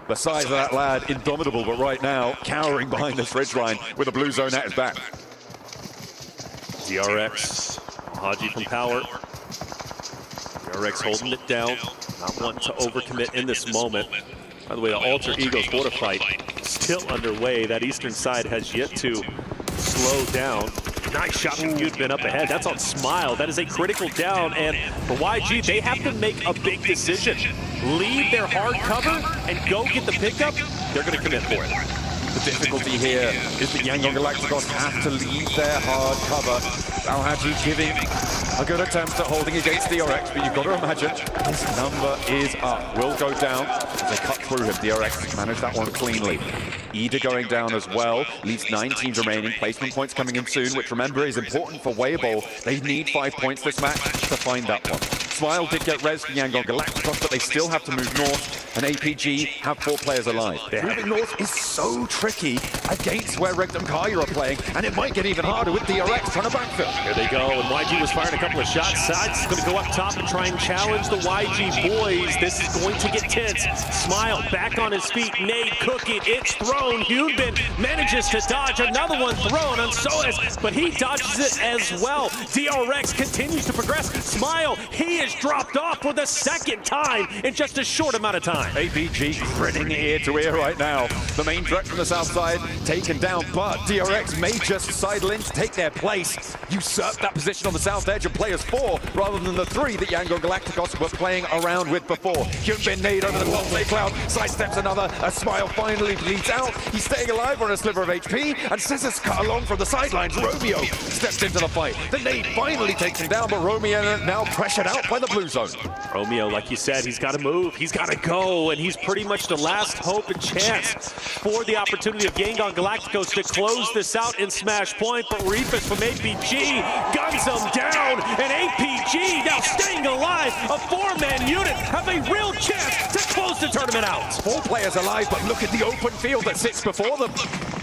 The size of that lad, indomitable, but right now, cowering behind this ridgeline with a blue zone at his back. DRX, Haji from Power. DRX holding it down, not wanting to overcommit in this moment. By the way, the Alter Egos water fight still underway. That eastern side has yet to slow down. Nice shot from Yudbin up ahead. That's on Smile. That is a critical down. And for YG, they have to make a big decision. Leave their hard cover and go get the pickup. They're going to commit for it. The difficulty here is that Yangon Galacticos have to leave their hard cover. Alhaji giving a good attempt at holding against DRX, but you've got to imagine his number is up. Will go down as they cut through him. DRX managed that one cleanly. Ida going down as well, leaves 9 teams remaining. Placement points coming in soon, which remember is important for Weibo. They need 5 points this match to find that one. Smile did get res from Yangon Galacticos, but they still have to move north, and APG have 4 players alive. Moving north is so tricky against where Regnum Kaya are playing, and it might get even harder with DRX trying to backfill. Here they go, and YG was firing a couple of shots. Sides is going to go up top and try and challenge the YG boys. This is going to get tense. Smile back on his feet. Nade cooking. It's thrown. Hyunbin manages to dodge. Another one thrown on Soez, but he dodges it as well. DRX continues to progress. Smile, he is dropped off for the second time in just a short amount of time. APG grinning ear to ear right now. The main threat from the south side taken down, but DRX may just sidle in to take their place. Usurp that position on the south edge and play as 4 rather than the 3 that Yangon Galacticos were playing around with before. Hyunbin nade over the top play cloud, sidesteps another. A Smile finally bleeds out. He's staying alive on a sliver of HP, and Scissors cut along from the sidelines. Romeo steps into the fight. The nade finally takes him down, but Romeo now pressured out by the blue zone. Romeo, like you said, he's got to move, he's got to go, and he's pretty much the last hope and chance for the opportunity of Yangon Galacticos to close this out in Smash Point. But Reefus from APG guns him down, and APG now staying alive. A 4-man unit have a real chance to close the tournament out. 4 players alive, but look at the open field that sits before them.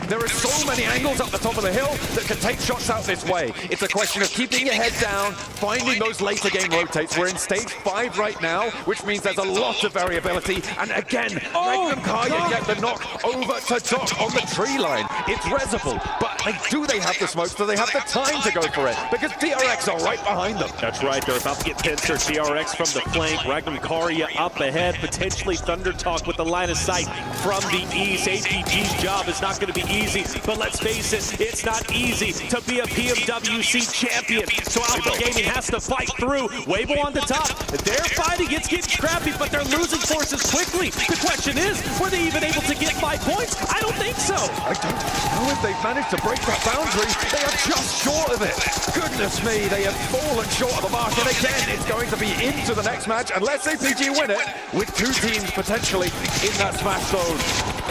There are so many angles up the top of the hill that can take shots out this way. It's a question of keeping your head down, finding those later game rotates. We're in stage 5 right now, which means there's a lot of variability. And again, Regnum Kaya get the knock over to Doc on the tree line. It's Reservoir, but do they have the smokes? Do they have the time to go for it? Because DRX are right behind them. That's right, they're about to get pincered. DRX from the flank, Regnum Kaya up ahead, potentially Thunder Talk with the line of sight from the east. APG's job is not going to be easy, but let's face it, it's not easy to be a PMWC champion. So Alpha Gaming has to fight through. Weibo on the top. They're fighting, it's getting scrappy, but they're losing forces quickly. The question is, were they even able to get 5 points? I don't think so. I don't know if they've managed to break that boundary. They are just short of it. Goodness me, they have fallen short of the mark. And again, it's going to be into the next match, unless APG win it, with 2 teams potentially in that Smash zone.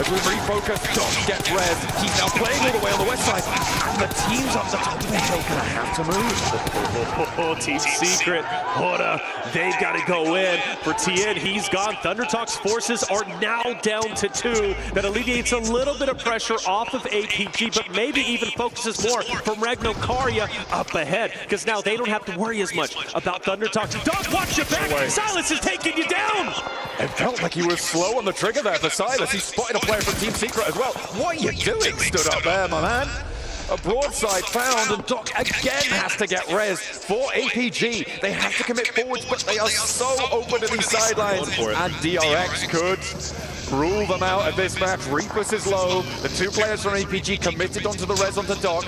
As we refocus, Doc gets res. He's now playing all the way on the west side. And the teams up the top of the hill are going to have to move. Team Secret, Hoda, they've got to go in. For Tien, he's gone. Thunder Talk's forces are now down to 2. That alleviates a little bit of pressure off of APG, but maybe even focuses more from Regnum Kaya up ahead, because now they don't have to worry as much about Thunder Talk. Doc, watch your back! Silas is taking you down! It felt like he was slow on the trigger there for Silas. He spotted a player from Team Secret as well. What are you doing? Stood up there, my man. A broadside found, and Doc again has to get res for APG. They have to commit forwards, but they are so open to these sidelines. And DRX could rule them out at this match. Reefus is low. The 2 players from APG committed onto the res onto Doc.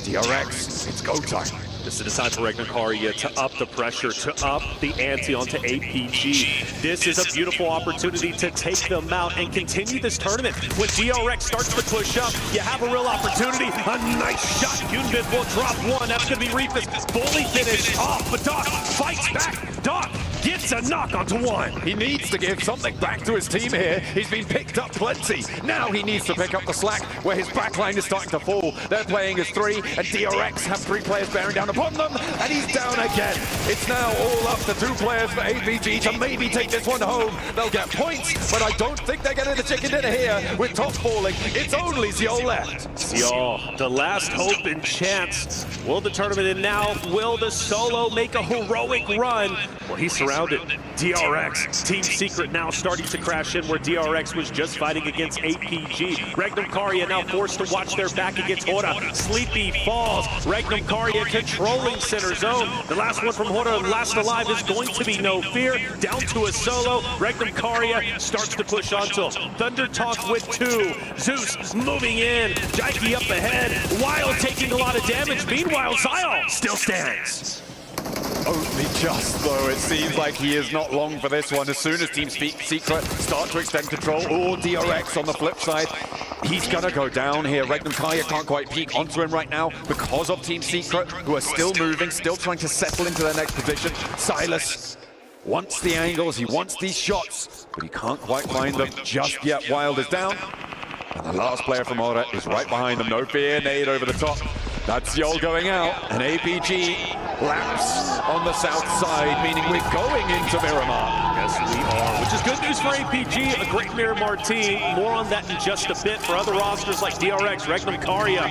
DRX, it's go time. This is the time for Regnum Kaya to up the pressure, to up the ante onto APG. This is a beautiful opportunity to take them out and continue this tournament. When DRX starts to push up, you have a real opportunity. A nice shot. Hyunbin will drop 1. That's going to be Reefus. Fully finished off, but Doc fights back. Doc gets a knock onto 1. He needs to give something back to his team here. He's been picked up plenty. Now he needs to pick up the slack where his backline is starting to fall. They're playing as 3, and DRX have 3 players bearing down upon them, and he's down again. It's now all up to 2 players for APG to maybe take this one home. They'll get points, but I don't think they're getting the chicken dinner here with top falling. It's only Zio left. Zio, the last hope and chance. Will the tournament end now? Will the solo make a heroic run? Well, he's surrounded surrounded. DRX, Team Secret now starting to crash in where DRX was just fighting against APG. Regnum Karya now forced to watch their back against Hora. Sleepy falls. Regnum Karya controlling center zone. The last one from Hora, last alive, is going to be No Fear. Down to a solo. Regnum Karya starts to push onto him. Thunder Talk with 2. Zeus moving in. Jaiki up ahead. Wild taking a lot of damage. Meanwhile, Zion still stands. Only just, though. It seems like he is not long for this one. As soon as Team Secret start to extend control, or DRX on the flip side, he's gonna go down here. Regnum Karya can't quite peek onto him right now because of Team Secret, who are still moving, still trying to settle into their next position. Silas wants the angles, he wants these shots, but he can't quite find them just yet. Wild is down, and the last player from Hora is right behind them. No Fear, nade over the top. That's Yol going out, and APG laps on the south side, meaning we're going into Miramar. Yes, we are, which is good news for APG, a great Miramar team. More on that in just a bit. For other rosters like DRX, Regnum Karya,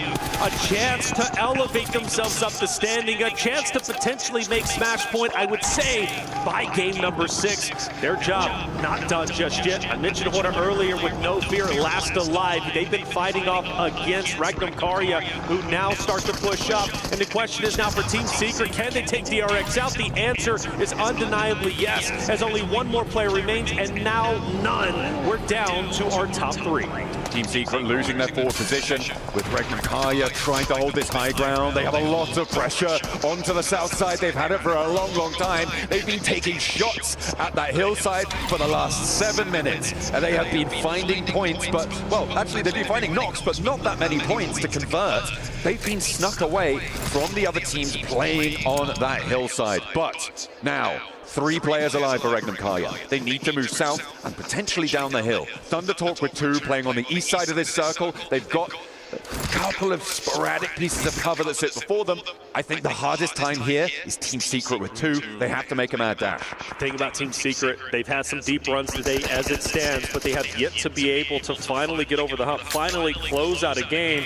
a chance to elevate themselves up the standing, a chance to potentially make Smash Point, I would say, by game number 6. Their job not done just yet. I mentioned Hora earlier with No Fear, last alive. They've been fighting off against Regnum Karya, who now starts to push up. And the question is now for Team Secret, can they take DRX out? The answer is undeniably yes, as only one more player remains, and now none. We're down to our top 3. Team Secret losing their forward position, with Regnum Karya trying to hold this high ground. They have a lot of pressure onto the south side. They've had it for a long, long time. They've been taking shots at that hillside for the last 7 minutes, and they have been finding points, but, well, actually they've been finding knocks, but not that many points to convert. They've been snuck away from the other teams playing on that hillside. But now, 3 players alive for Regnum Karya. They need to move south and potentially down the hill. Thunder Talk with 2 playing on the east side of this circle. They've got a couple of sporadic pieces of cover that sit before them. I think the hardest time here is Team Secret with 2. They have to make a mad dash. The thing about Team Secret, they've had some deep runs today as it stands, but they have yet to be able to finally get over the hump, finally close out a game.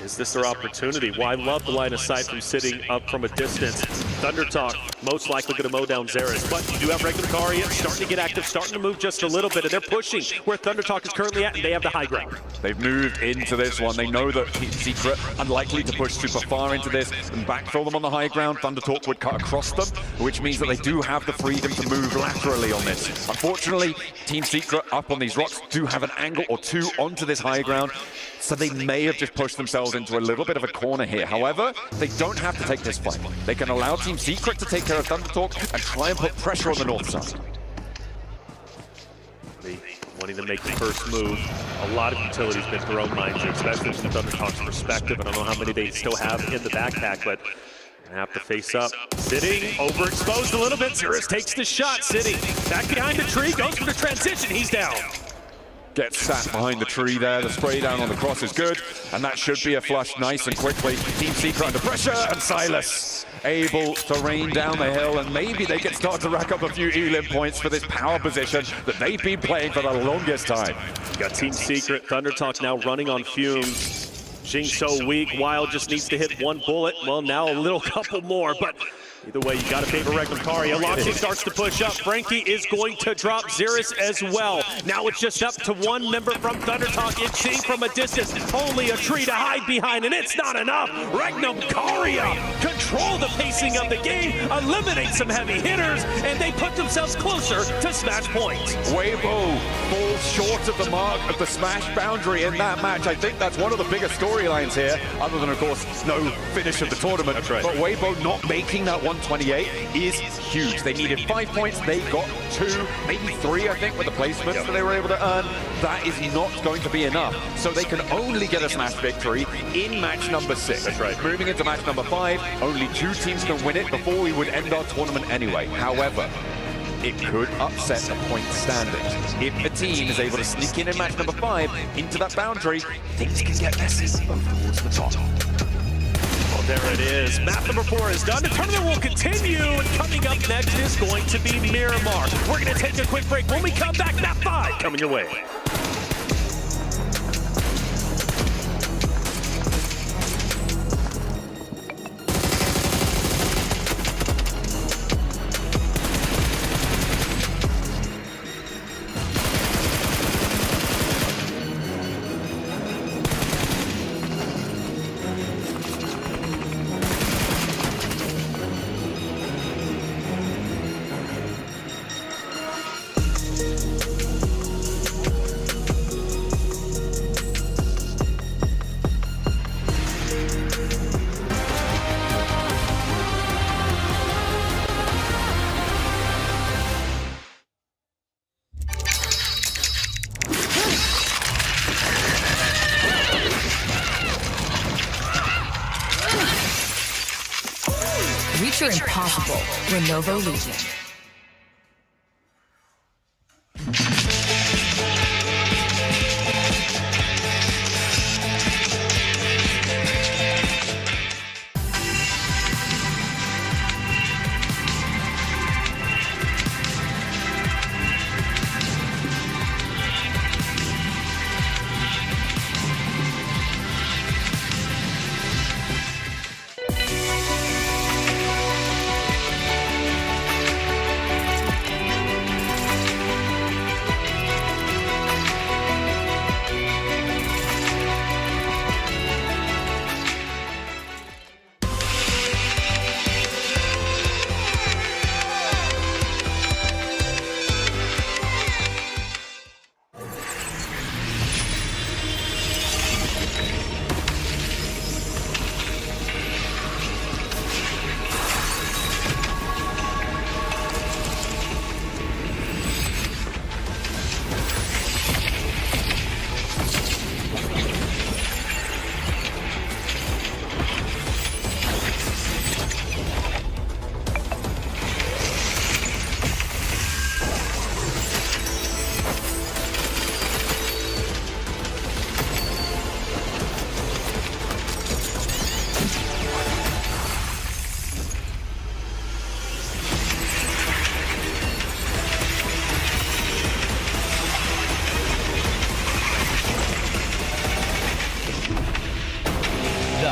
Is this their opportunity? Well, I love the line of sight from sitting up from a distance. Thunder Talk, most likely going to mow down Xerath, but you do have Regnum Karya starting to get active, starting to move just a little bit, and they're pushing where Thunder Talk is currently at, and they have the high ground. They've moved into this one. They know that Team Secret unlikely to push super far into this and backfill them on the high ground. Thunder Talk would cut across them, which means that they do have the freedom to move laterally on this. Unfortunately, Team Secret up on these rocks do have an angle or 2 onto this high ground, so they may have just pushed themselves into a little bit of a corner here. However, they don't have to take this fight. They can allow Team Secret to take care of Thunder Talk and try and put pressure on the north side. Wanting to make the first move. A lot of utility's been thrown, mind you, especially from Thunder Talk's perspective. I don't know how many they still have in the backpack, but gonna have to face up. Sitting, overexposed a little bit. Xerath takes the shot, sitting back behind the tree, goes for the transition, he's down. Gets sat behind the tree there. The spray down on the cross is good, and that should be a flush nice and quickly. Team Secret under pressure, and Silas able to rain down the hill, and maybe they can start to rack up a few elim points for this power position that they've been playing for the longest time. Got Team Secret, Thunder Talk now running on fumes. Jing so weak, Wild just needs to hit 1 bullet. Well, now a little couple more, but either way, you got to favor Regnum Karya. Loxy starts to push up. Frankie is going to drop Xerath as well. Now it's just up to 1 member from Thunder Talk. It's seen from a distance. Only a tree to hide behind, and it's not enough. Regnum Karya control the pacing of the game, eliminate some heavy hitters, and they put themselves closer to Smash Point. Weibo falls short of the mark of the Smash boundary in that match. I think that's one of the biggest storylines here, other than, of course, no finish of the tournament. That's right. But Weibo not making that 128 is huge. They needed 5 points. They got 2, maybe 3, I think, with the placements that they were able to earn. That is not going to be enough. So they can only get a Smash victory in match number 6. That's right. Moving into match number 5, only 2 teams can win it before we would end our tournament anyway. However, it could upset the point standings. If a team is able to sneak in match number 5 into that boundary, things can get messy towards the top. Well, there it is. Map number 4 is done. The tournament will continue, and coming up next is going to be Miramar. We're going to take a quick break. When we come back, map 5 coming your way. Reach your impossible. Lenovo Legion.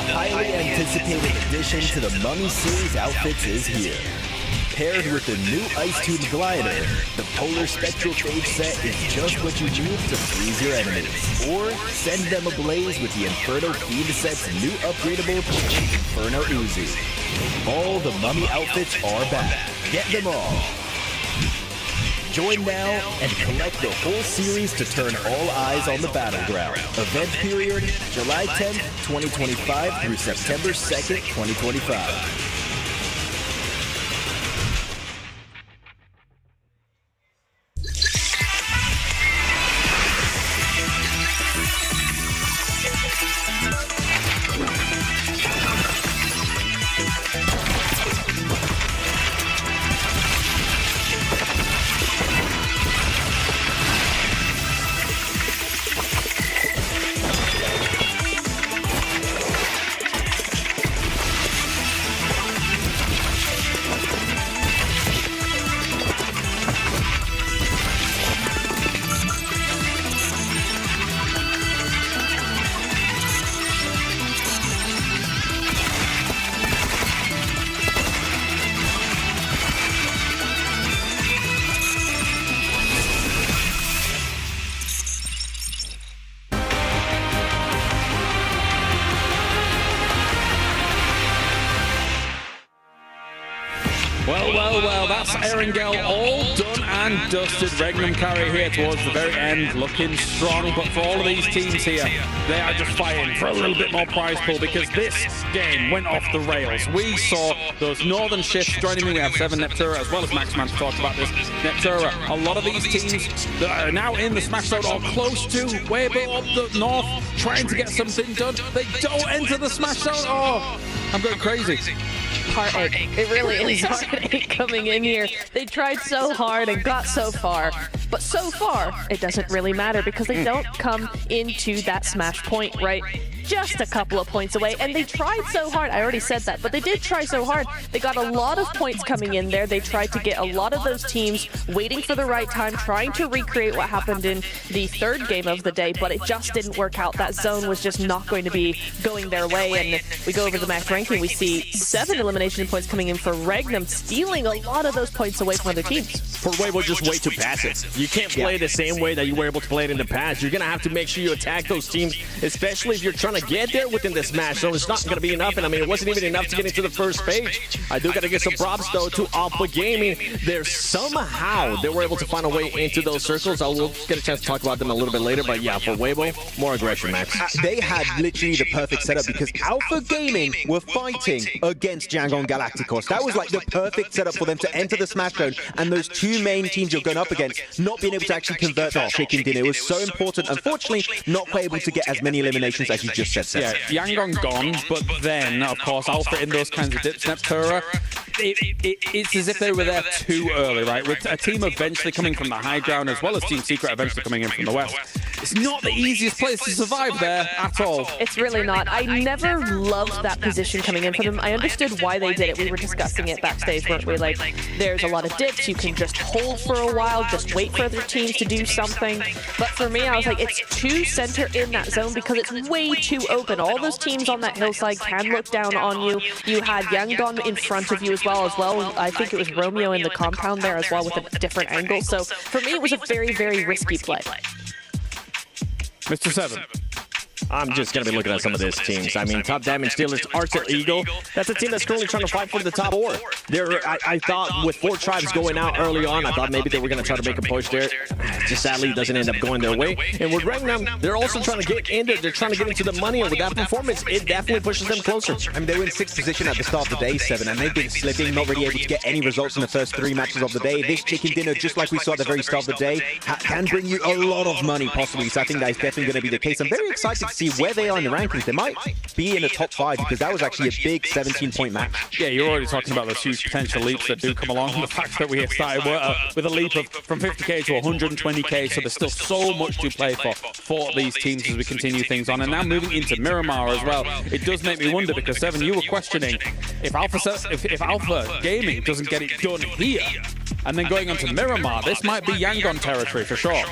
highly anticipated addition to the Mummy series outfits is here. Paired with the new Ice Tube Glider, the Polar Spectral Phage set is just what you need to freeze your enemies. Or send them ablaze with the Inferno Feed set's new upgradable Inferno Uzi. All the Mummy outfits are back. Get them all. Join now and collect the whole series to turn all eyes on the battleground. Event period, July 10th, 2025 through September 2nd, 2025. Well, that's Erangel all done and dusted. Regnum carry here towards the very end, looking strong, but for all of these teams here, they are just fighting for a little bit more prize pool because this game went off the rails. We saw those northern shifts joining me. We have 7 Neptura as well as Maxman to talk about this. Neptura, a lot of these teams that are now in the Smash Zone or close to Weibo up the north, trying to get something done. They don't enter the Smash Zone. Oh, I'm going crazy. Heartache. It really is heartache coming in here. They tried so hard and got so far, but so far it doesn't really matter because they don't come into that smash point, right? Just a couple of points away, and they tried so hard. I already said that, but they did try so hard. They got a lot of points coming in there. They tried to get a lot of those teams waiting for the right time, trying to recreate what happened in the third game of the day, but it just didn't work out. That zone was just not going to be going their way, and we go over the max ranking. We see 7 elimination points coming in for Regnum, stealing a lot of those points away from other teams. For Weibo, just way too passive. You can't play the same way that you were able to play it in the past. You're going to have to make sure you attack those teams, especially if you're trying to trying to get there within the Smash Zone. It's not going to be enough, and I mean, it wasn't even enough to get into the first page. I do got to give some props, though, to Alpha Gaming. Somehow they were able to find a way into those circles. I will get a chance to talk about them a little bit later, but yeah, for Weibo, more aggression, Max. They had literally the perfect setup because Alpha Gaming were fighting against Yangon Galacticos. That was like the perfect setup for them to enter the Smash Zone, and those two main teams you're going up against not being able to actually convert that chicken dinner was so important. Unfortunately, not quite able to get as many eliminations as you just said, Seth. Yeah, Yangon gone, but then, of course, Alpha in those kinds of dip snaps, Tura, it's as if they were there too early, right? With a team eventually coming from the high ground, as well as Team Secret eventually coming in from the west. It's not the easiest place to survive there at all. It's really not. I never loved that position coming in for them. I understood why they did it. We were discussing it backstage, weren't we? Like, there's a lot of dips. You can just hold for a while, just wait for other teams to do something. But for me, I was like, it's too center in that zone because it's way too open. All those teams on that hillside can look down on you. You had Yangon in front of you as well. I think it was Romeo in the compound there as well with a different angle. So for me, it was a very, very risky play. Mr. Seven. I'm just going to be looking at some of these teams. I mean, top damage dealers, Archer Eagle. That's a team that's currently trying to fight for the top four. I thought with 4 tribes going out early on, I thought maybe they were going to try to make a push there. Just sadly, it doesn't end up going their way. And with Regnum, they're also trying to get in there. They're trying to get into the money. And with that performance, it definitely pushes them closer. I mean, they were in 6th position at the start of the day, 7, and they've been slipping, not really able to get any results in the first 3 matches of the day. This chicken dinner, just like we saw at the very start of the day, can bring you a lot of money, possibly. So I think that is definitely going to be the case. I'm very excited to see where they are in the rankings. They might be in the top 5 because that was actually a big 17-point match. Yeah, you're already talking about those huge potential leaps that do come along. The fact that we have started with a leap of from 50k to 120k, so there's still so much to play for these teams as we continue things on. And now moving into Miramar as well, it does make me wonder because, Seven, you were questioning if Alpha Gaming doesn't get it done here and then going on to Miramar, this might be Yangon territory for sure.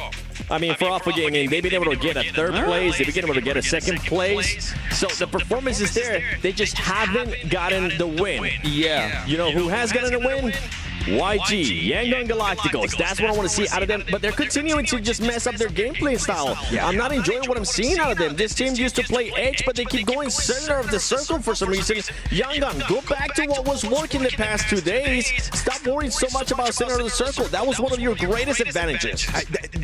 I mean, for Alpha Gaming, they've been able to get a 3rd place. They've been able to get a 2nd place. So the performance is there. They just haven't gotten the win. Yeah. You know who has gotten a win? YG, Yangon Galacticos. That's what I want to see out of them. But they're continuing to just mess up their gameplay style. Yeah. I'm not enjoying what I'm seeing out of them. This team used to play edge, but they keep going center of the circle for some reason. Yangon, go back to what was working the past 2 days. Stop worrying so much about center of the circle. That was one of your greatest advantages.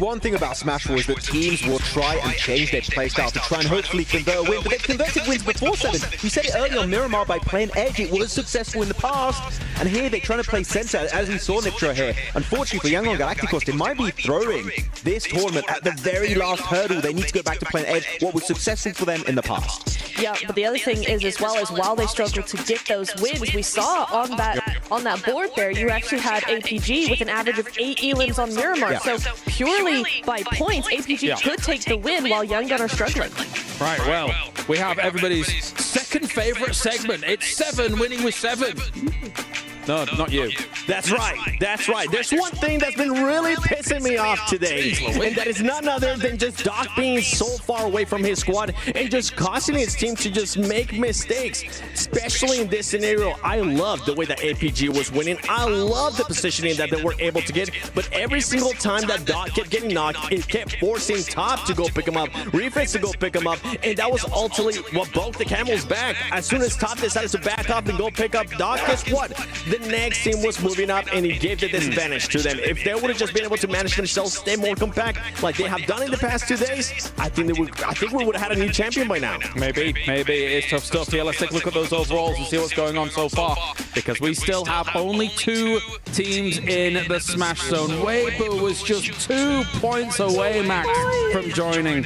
One thing about Smash was that teams will try and change their playstyle to try and hopefully convert a win, but they've converted wins before, 7. You said it earlier on Miramar by playing edge. It was successful in the past, and here they're trying to play center. As we saw Niptra here, unfortunately for Yangon Galacticos, they might be throwing this tournament at the very last hurdle. They need to go back to playing edge, what was successful for them in the past. Yeah, but the other thing is, as well, as while they struggled to get those wins, we saw on that board there, you actually had APG with an average of 8 elims on Miramar. So purely by points, APG could take the win while Yangon are struggling. Right, well, we have everybody's second favorite segment. It's 7 winning with 7. No, not you. That's right. That's right. There's one thing that's been really pissing me off today, and that is none other than just Doc being so far away from his squad and just causing his team to just make mistakes, especially in this scenario. I love the way that APG was winning. I love the positioning that they were able to get, but every single time that Doc kept getting knocked, it kept forcing Top to go pick him up, Reflex to go pick him up, and that was ultimately what broke the camel's back. As soon as Top decided to back off and go pick up Doc, guess what? The next team was moving up, and he gave the disadvantage to them. If they would have just been able to manage themselves, stay more compact, like they have done in the past 2 days, I think we would have had a new champion by now. Maybe. It's tough stuff here. Let's take a look at those overalls and see what's going on so far, because we still have only 2 teams in the Smash Zone. Weibo was just 2 points away, Max, from joining.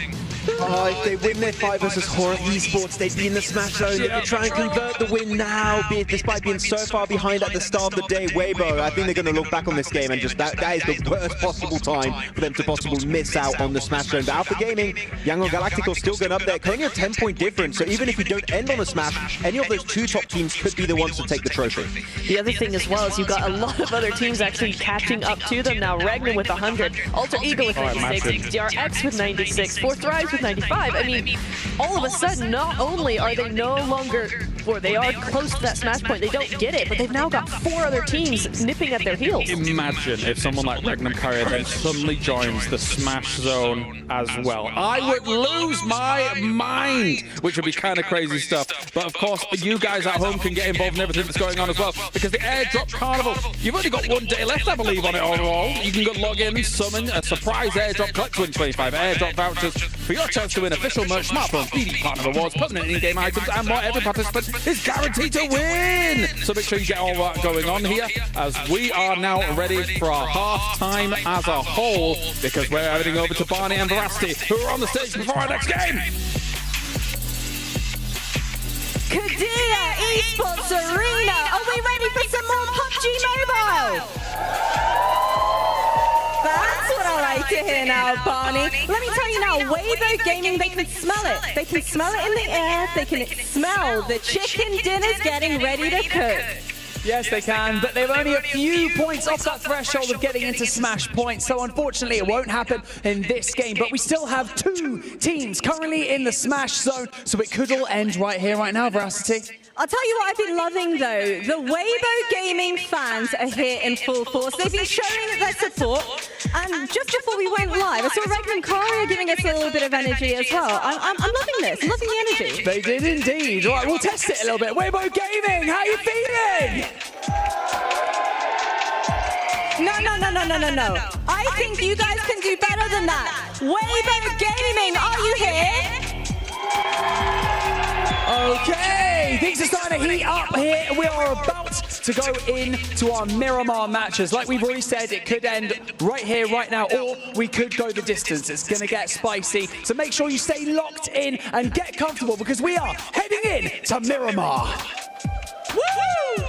If they win their fight versus Horror Esports, they'd be in the Smash Zone. They could try and convert the win now, despite being so far behind at the start of the day. Weibo, I think they're going to look back on this game and just that is the worst possible time for them to possibly miss out on the Smash Zone. But Alpha Gaming, Yangon Galacticos still going up there, only a 10-point difference. So even if you don't end on a Smash, any of those 2 top teams could be the ones to take the trophy. The other thing as well is you've got a lot of other teams actually catching up to them now. Regnum with 100, Alter Ego with 96, DRX with 96, 4 Thrives with 95. I mean, all of a sudden, not only are they no longer before, they are close to that smash point. They don't get it, but they've now got 4 other teams nipping at their heels. Imagine if someone like Regnum Carrier then suddenly joins the smash zone as well. I would lose my mind, which would be kind of crazy stuff. But of course, you guys at home can get involved in everything that's going on as well, because the airdrop carnival, you've only got 1 day left, I believe, on it overall. You can go log in, summon a surprise airdrop, collect to win 25 airdrop vouchers for your chance to win official merch, smartphones, BD partner rewards, permanent in-game items, and more. Every participant is guaranteed to win. So make sure you get all that going on here, as we are now ready for our half-time as a whole, because we're heading over to Barney and Veracity, who are on the stage before our next game. Kadia Esports Arena, are we ready for some more PUBG Mobile? That's what I like to hear now, Barney. Let me tell you now, Weibo Gaming, they can smell it. They can smell it in the air. They can smell the chicken dinners getting ready to cook. Yes, they can, but they're only a few points off that threshold of getting into smash points, so unfortunately it won't happen in this game. But we still have 2 teams currently in the smash zone, so it could all end right here, right now, Veracity. I'll tell you what I've been loving, though. The Weibo Gaming fans are here in full force. They've been showing their support. And just before we went live, I saw Regnum Carrier giving us a little bit of energy as well. I'm loving this. I'm loving the energy. They did indeed. Right, we'll test it a little bit. Weibo Gaming, how you feeling? No. I think you guys can do better than that. Weibo Gaming, are you here? Okay, things are starting to heat up here. We are about to go into our Miramar matches. Like we've already said, it could end right here, right now, or we could go the distance. It's going to get spicy. So make sure you stay locked in and get comfortable, because we are heading in to Miramar. Woo!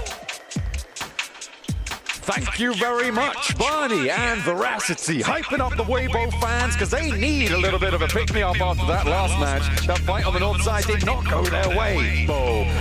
Thank you very much, Barney and Veracity, hyping up the Weibo fans, because they need a little bit of a pick-me-up after that last match. That fight on the north side did not go their way,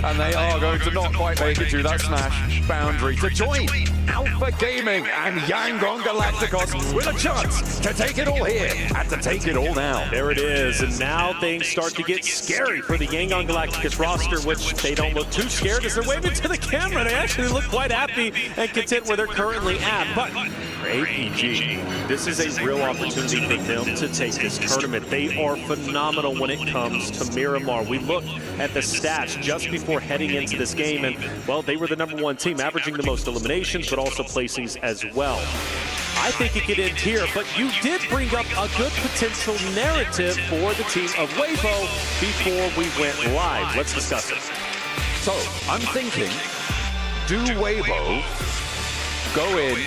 and they are going to not quite make it through that smash boundary to join Alpha Gaming and Yangon Galacticos with a chance to take it all here and to take it all now. There it is, and now things start to get scary for the Yangon Galacticos roster, which they don't look too scared as they're waving to the camera. They actually look quite happy and content where they're currently at. But for APG, this is a real opportunity for them to take this tournament. They are phenomenal when it comes to Miramar. We looked at the stats just before heading into this game, and well, they were the #1 team, averaging the most eliminations, but also placings as well. I think it could end here, but you did bring up a good potential narrative for the team of Weibo before we went live. Let's discuss it. So, I'm thinking, do Weibo go in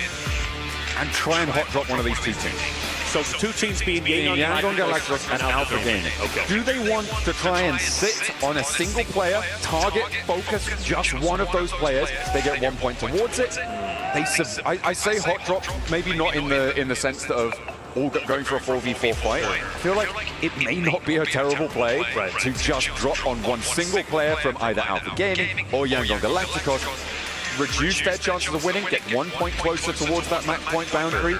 and try and hot drop one of these 2 teams? So 2 teams being Yangon Galacticos and Alpha Gaming. Okay. Do they want to try and sit on a single player, target, focus just one of those players? They get 1 point towards it. I say hot drop, maybe not in the sense of all going for a 4v4 fight. I feel like it may not be a terrible play to just drop on one single player from either Alpha Gaming or Yangon Galacticos, reduce their chances of winning, get 1 point closer towards that match point boundary.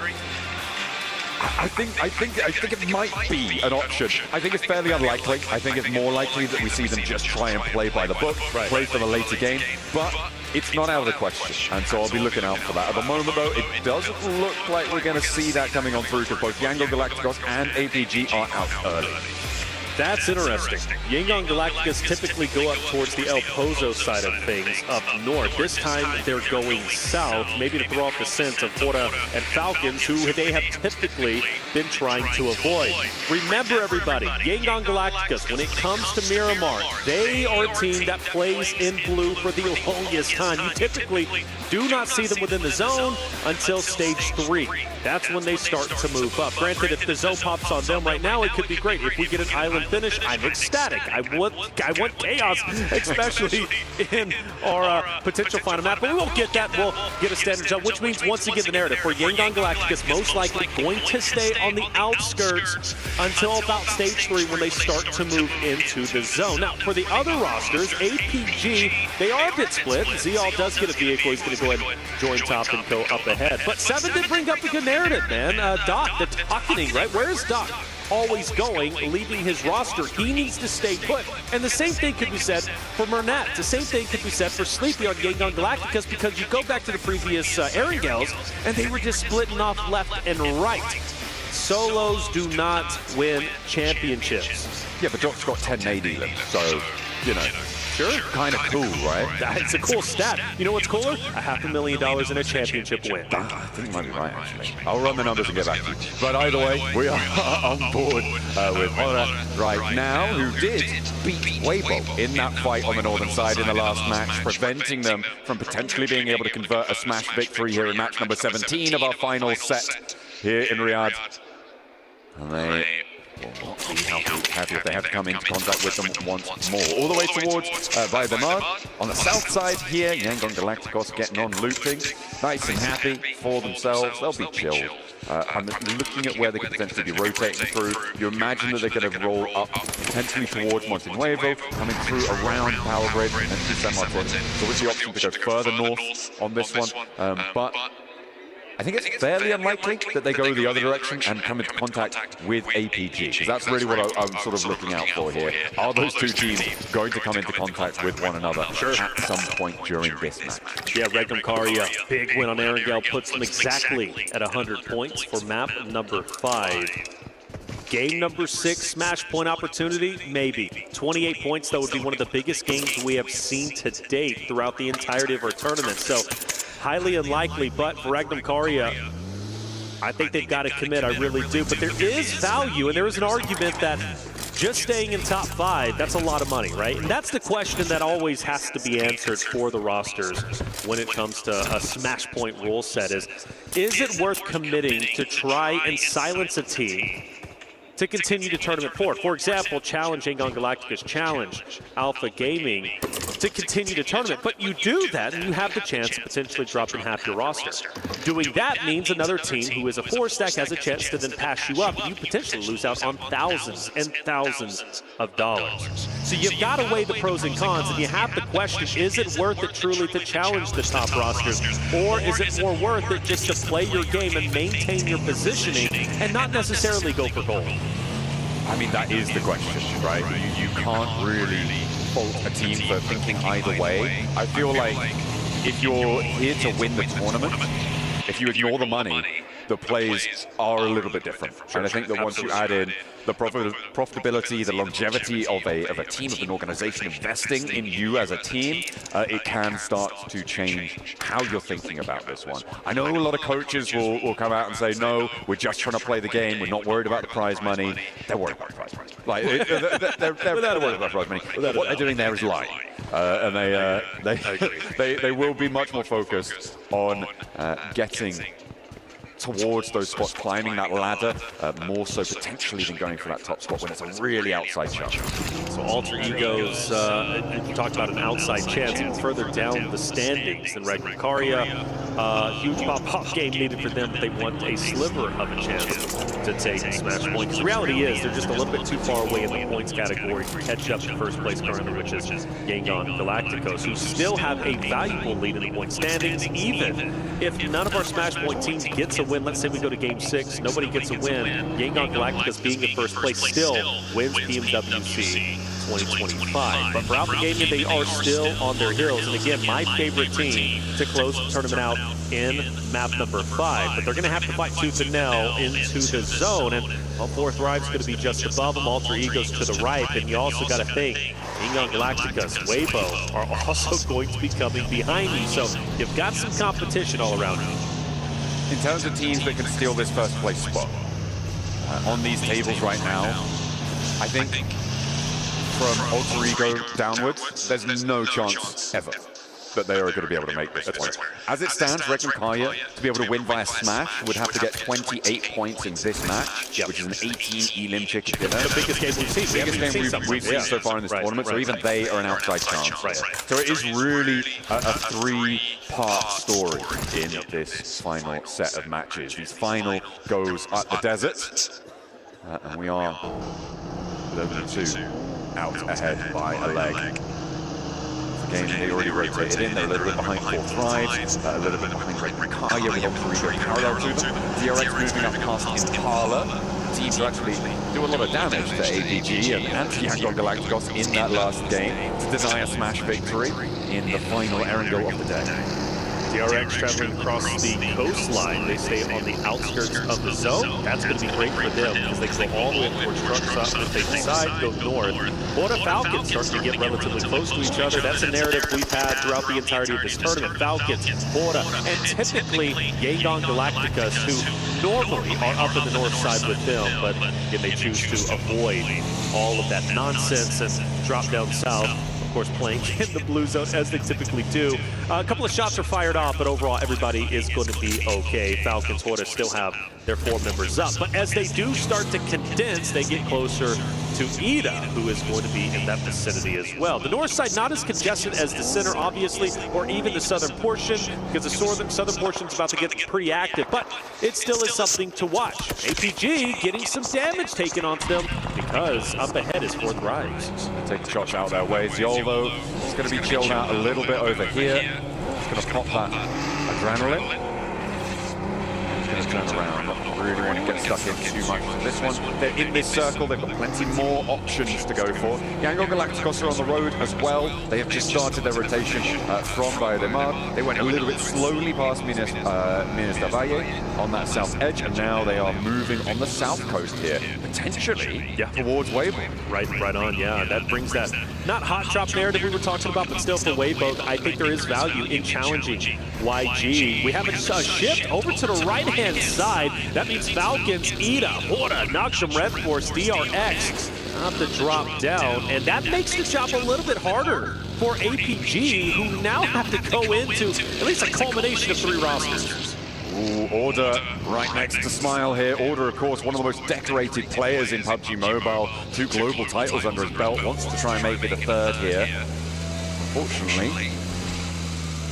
I think it might be an option. I think it's fairly unlikely. I think it's more likely that we see them just try and play by the book, play for the later game, but it's not out of the question, and so I'll be looking out for that. At the moment, though, it doesn't look like we're going to see that coming on through, because both Yangon Galacticos and APG are out early. That's interesting. Yangon Galacticos typically go up towards the El Pozo side of things up north. This time they're going south, maybe to throw off the scent of Hora and Falcons, who they have typically been trying to avoid. Remember, everybody, Yangon Galacticos, when it comes to Miramar, they are a team that plays in blue for the longest time. You typically do not see them within the zone until stage 3. That's when they start to move up. Granted, if the zone pops on them right now, it could be great. If we get an island finish, I'm ecstatic. I want chaos, especially in our potential final map. But we won't get that. We'll get a standard jump, which means, once again, the narrative for Yangon Galacticos most likely going to stay on the outskirts until about stage 3, when they start to move into the zone. Now, for the other rosters, APG, they are a bit split. Zeal does get a vehicle. He's going to go ahead and join top and go up ahead. But 7 did bring up a good narrative, man. Doc, the talking, right? Where is Doc? always going, leaving his roster. He needs to stay put. And the same thing could be said for Mernat. The same thing could be said for Sleepy on Yangon Galacticos, because you go back to the previous Erangels, and they were just splitting off left and right. Solos do not win championships. Yeah, but Doc's got 10 AD left, so, you know. Sure. Kind of cool, right? That's a cool stat. You know what's cooler? $500,000 in a championship win. I think you might be right, actually. I'll run the numbers and get back to you. But either way, we are on board with Honor right now, who did beat Weibo in that fight on the northern side in the last match, preventing them from potentially being able to convert a smash victory here in match number 17 of our final set here in Riyadh. And they will not be happy if they have to come into contact with them once more. All the way towards by the mud. On the south side here, Yangon Galacticos getting on looping. Nice and happy for themselves. They'll be chilled. I'm looking at where they could potentially be rotating through. You imagine that they're going to roll up potentially towards Monte Nuevo, coming through around Power Grid and to San Martin. So with the option to go further north on this one. But I think it's fairly unlikely that they go the other direction and come into contact with APG, because that's really what I'm sort of looking out for here. Are those two teams going to come into contact with one another at some point during this match? Yeah, Regnum Karia, big win on Erangel, puts them exactly at 100 points for map number 5. Game number 6, smash point opportunity, maybe. 28 points, that would be one of the biggest games we have seen to date throughout the entirety of our tournament. So, highly unlikely, but for Regnum Karia, I think they've got to commit, I really do. But there is value, and there is an argument that just staying in top 5, that's a lot of money, right? And that's the question that always has to be answered for the rosters when it comes to a smash point rule set is it worth committing to try and silence a team to continue to tournament forward? For example, challenge Yangon Galacticos, challenge Alpha Gaming to continue to tournament. But you do that, and you have the chance of potentially dropping half your roster. Doing that means another team who is a 4-stack has a chance to then pass you up, and you potentially lose out on thousands and thousands of dollars. So you've got to weigh the pros and cons, and you have to question, is it worth it truly to challenge the top rosters, or is it more worth it just to play your game and maintain your positioning and not necessarily go for gold? I mean, that is the question, right? You can't really fault a team for thinking either way. I feel like if you're here to win the tournament, if you ignore the money, the plays are a little bit different. And I think that once you add in the profitability, the longevity of a team, of an organization investing in you as a team, it can start to change how you're thinking about this one. I know a lot of coaches will come out and say, no, we're just trying to play the game, we're not worried about the prize money. They're worried about the prize money. Like, they're worried about prize money. What they're doing there is lying. And they will be much more focused on getting towards those spots, climbing that ladder, more so potentially than going for that top spot when it's a really outside chance. So Alter Egos, you talked about an outside chance, even further down the standings than Regnum Karia. Huge pop-up game needed for them, but they want a sliver of a chance to take smash points. The reality is they're just a little bit too far away in the points category to catch up to first place currently, which is Yangon Galacticos, who still have a valuable lead in the point standings, even if none of our smash point teams gets a win. Let's say we go to game 6, nobody gets a win. Yangon Galacticos being in first place still wins PMWC 2025. But for Alpha Gaming, they are still on their heels. And again, my favorite team to close the tournament out in map number 5. But they're going to have to fight tooth and nail into the zone. And well, Fourth Thrive's going to be just above them. Alter Egos to the right. And you also got to think, Yangon Galacticos, Weibo are also going to be coming behind you. So you've got some competition all around you. In terms of teams that can steal this first place spot, on these tables right now, I think from Alter Ego downwards, there's no chance ever that they are going to be able to make this point. As it stands, Regnum Karia, to be able to win via smash, would have to get 28 points in this match, which is an 18 elim chicken dinner. The biggest game we've seen. Biggest game we've seen so far in this tournament, so even they are an outside chance. So it is really a 3-part story in this final set of matches. This final goes up the desert, and we are 11-2 out ahead by a leg. Game, they already rotated in, they're a little bit behind Fourth Thrive, a little bit behind Regnum Karia with Alter Ego parallel to them. DRX moving up past Impala, team to actually do a lot of damage to APG and to Yangon Galacticos in that last game to deny a smash victory in the final Erangel of the day. DRX traveling across the coastline. They stay on the outskirts of the zone. That's going to be great for them because they go all the way towards Trucks Up. If they decide to go north, Border Falcons start to get relatively close to each other. That's a narrative we've had throughout the entirety of this tournament. Falcons, Border, and typically Yangon Galacticos, who normally are up in the north side with them, but if they choose to avoid all of that nonsense and drop down south, of course, playing in the blue zone as they typically do. A couple of shots are fired off, but overall, everybody is going to be okay. Falcons, Horta still have their 4 members up. But as they do start to condense, they get closer to Ida, who is going to be in that vicinity as well. The north side not as congested as the center, obviously, or even the southern portion, because the southern portion is about to get pretty active, but it still is something to watch. APG getting some damage taken onto them because up ahead is Fourth Rise. Take the shots out that way. Ziolvo is going to be chilled out a little bit over here. He's going to pop that adrenaline. He's going to turn around. Not really want to get stuck in too much to this one. They're in this circle. They've got plenty more options to go for. Yangon Galacticos are on the road as well. They have just started their rotation from Valle de Mar. They went a little bit slowly past Minas del Valle on that south edge, and now they are moving on the south coast here, potentially towards Weibo. Right on, yeah. That brings that not hot drop narrative we were talking about, but still for Weibo, I think there is value in challenging YG. We have a shift over to the right-hand side. That means Falcons, Ida, Horta, Noxium Red Force, DRX have to drop down, and that makes the job a little bit harder for APG, who now have to go into at least a culmination of 3 rosters. Ooh, Order right next to Smile here. Order, of course, one of the most decorated players in PUBG Mobile. 2 global titles under his belt. Wants to try and make it a 3rd here. Unfortunately,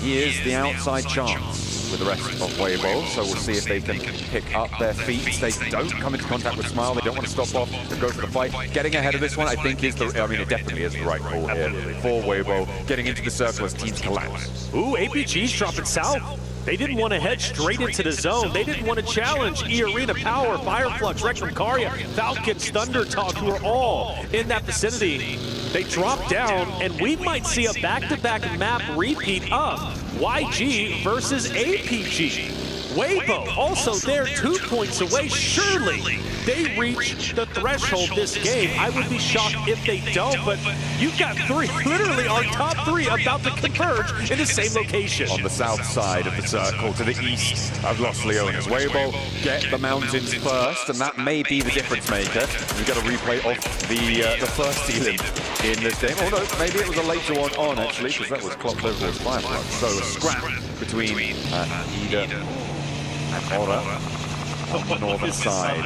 he is the outside chance with the rest of Weibo, so we'll see if they can pick up their feet. They don't come into contact with Smile. They don't want to stop off and go for the fight. Getting ahead of this one, I think, is the, I mean, it definitely is the right call here for Weibo. Getting into the circle as teams collapse. Ooh, APG's dropping south. They didn't want to head straight into the zone. They didn't want to challenge E-Arena, Power, Fireflux, Rectum Karya, Falcons, Thunder Talk, who are all in that vicinity. They drop down, and we might see a back-to-back map repeat of YG versus APG. Weibo also there, 2 points away. Surely they reach the threshold this game. I would be shocked if they don't, but you've got 3, literally our top 3 about to converge in the same location. On the south side of the circle to the east of Los Leones. Weibo get the mountains first, and that may be the difference maker. We've got a replay of the first ceiling in this game. Although maybe it was a later one on actually, because that was clocked over as Fireflux. So a scrap between Ida and Order on the northern side.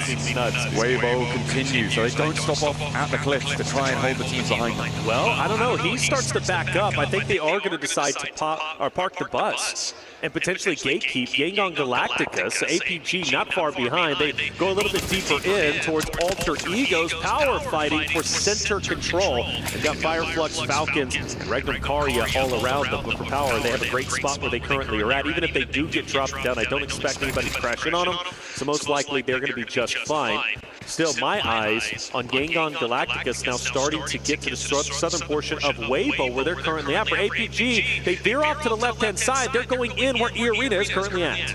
Weibo continues, so they don't stop off at the cliffs to try and hold the teams behind them. Well, I don't know. He starts to back up. I think they are going to decide to park the bus and potentially gatekeep Yangon Galacticos. APG not far behind. They go a little bit deeper in towards Alter Ego's power fighting for center control. They've got Fireflux, Falcons, Rectum Karya all around them. But for power, they have a great spot where they currently are at. Even if they do get dropped down, I don't expect anybody to crash in on them. So most likely they're going to be just fine. Still, my eyes on Yangon Galacticos now starting to get to the southern portion of Weibo, where they're currently at. For APG, they veer off to the left-hand side. They're going in where E-Arena is currently at.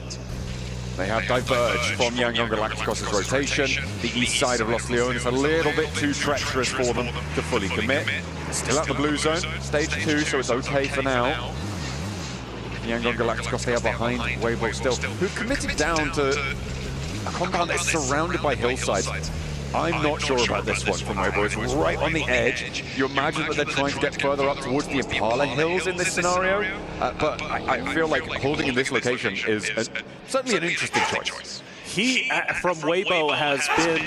They have diverged from Yangon Galacticos' rotation. The east side of Los Leones a little bit too treacherous for them to fully commit. Still at the blue zone, stage 2, so it's okay for now. Yangon Galacticos, they are behind Weibo still, who committed down to a compound that's surrounded by hillsides. I'm not sure about this one from Weibo. It's right on the edge. You imagine that they're trying to get further up towards the Impala Hills in this scenario, but I feel like holding in this location is certainly an interesting choice. He, from Weibo, has been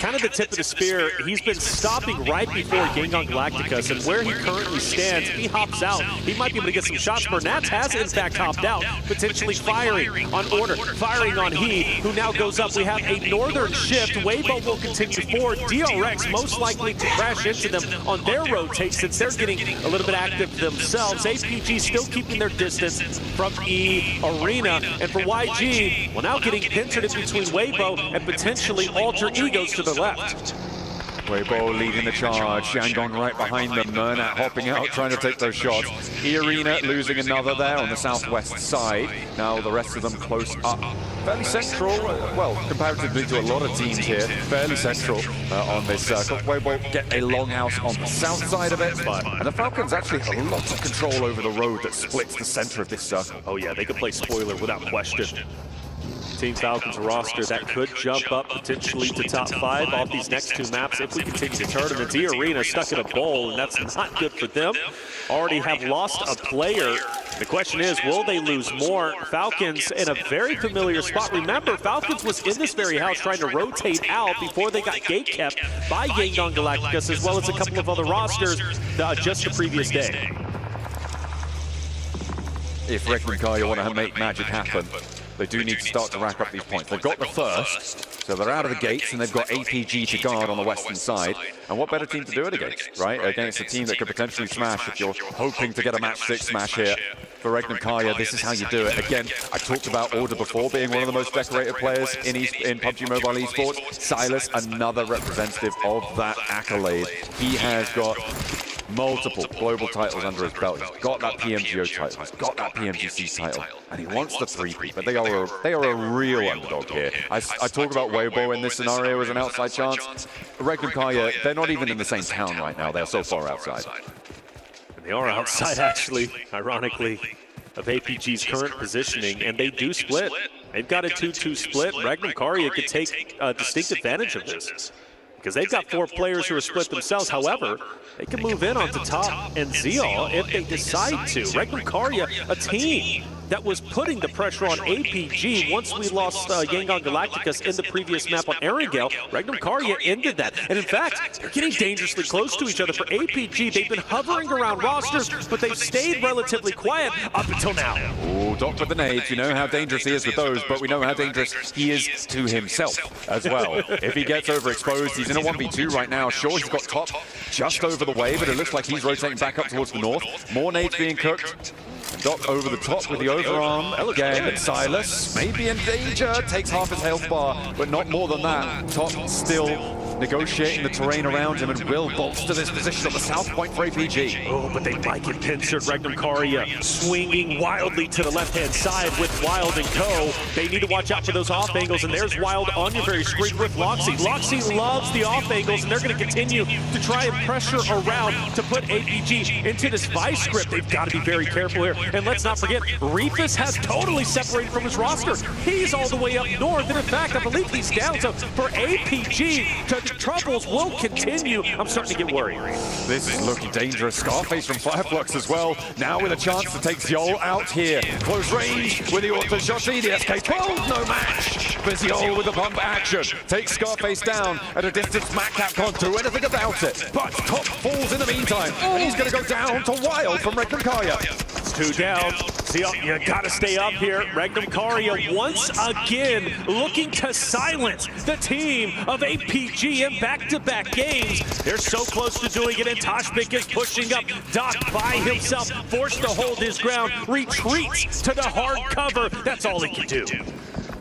kind of the tip of the spear. He's been stopping right before Gangon Galacticus, and where he currently stands, if he hops out, he might be able to get some shots. Bernats has in fact hopped out, potentially firing on Order, firing on He, who now goes up. We have a northern shift. Weibo will continue forward. DRX most likely to crash into them on their rotate since they're getting a little bit active themselves. APG still keeping their distance from E Arena, and for YG, well, now getting pincered in between Weibo and potentially Alter Egos to the left. Weibo leading the charge, Yangon right behind them, Mernat hopping out, trying to take those shots. E-Arena losing another there on the southwest side. Now the rest of them close up. Fairly central, well, comparatively to a lot of teams here, fairly central on this circle. Weibo get a longhouse on the south side of it, and the Falcons actually have a lot of control over the road that splits the center of this circle. Oh yeah, they could play spoiler without question. Team Falcons roster that could jump up potentially to top 5 off these next 2 maps if we continue to tournament. E-Arena stuck in a bowl, and that's not good for them. Already have lost a player. The question is, will they lose more? Falcons in a very familiar spot. Remember, Falcons was in this very house trying to rotate out before they got gate-kept by Gangon Galacticus, as well as a couple of other rosters just the previous day. If Rick and Kaya want to make magic happen, they do need to start to rack up these points. They've got the first, so they're out of the gates, and they've got APG to guard on the western side. And what better team to do it against, right? Against a team that could potentially smash if you're hoping to get a match 6 smash here. For Regnan Kaya, this is how you do it. Again, I talked about Order before being one of the most decorated players in PUBG Mobile esports. Silas, another representative of that accolade. He has got multiple global titles under his belt. He's got that PMGO title, he's got that PMGC title, and he wants the 3-peat, but they are a real underdog here. I talk about Weibo in this scenario as an outside chance. Regnan Kaya, they're not even in the same town right now, they're so far outside. They are outside, actually, ironically, of APG's current positioning, and they do split. They've got a 2-2 split. Regnan Kaya could take distinct advantage of this, because they've got 4 players who are split themselves. However, they can move in onto top and Zeal if they decide to. Regnan Kaya, a team that was putting the pressure on APG once we lost Gangon Galacticus in the previous map on Erangel. Regnan Kaya ended that. And in fact, they're getting dangerously close to each other. For APG, they've been hovering around rosters, but they've stayed relatively quiet up until now. Oh, Doc with the nades. You know how dangerous he is with those, but we know how dangerous he is to himself as well. If he gets overexposed, he's in a 1v2 right now. Sure, he's got top just over the way, but it looks like he's rotating back up towards the north. More nades being cooked. Doc over the top with the overarm again, and Silas maybe in danger, takes half his health bar, but not more than that. Top still negotiating the terrain around him and will bolster this position on the south point for APG. Oh, but they might get pincered. Regnan Kaya swinging wildly to the left-hand side with Wild and Co. They need to watch out for those off angles, and there's Wild on your very screen with Loxy. Loxy loves the off angles, and they're going to continue to try and pressure around to put APG into this vice script. They've got to be very careful here. And let's not forget, Reefus has totally separated from his roster. He's all the way up north, and in fact, I believe he's down. So for APG, the troubles will continue. I'm starting to get worried. This is looking dangerous. Scarface from Fireflux as well. Now with a chance to take Ziol out here. Close range with the auto shotty. The SK-12, no match. But Ziol with the pump action. Takes Scarface down at a distance. Madcap can't do anything about it. But Top falls in the meantime. And he's going to go down to Wild from Regnan Kaya. It's 2 down. Ziol, you got to stay up here. Regnan Kaya once again looking to silence the team of APG in back-to-back games. They're so close to doing it, and Toshbik is pushing up. Doc by himself, forced to hold his ground, retreats to the hard cover. That's all he can do.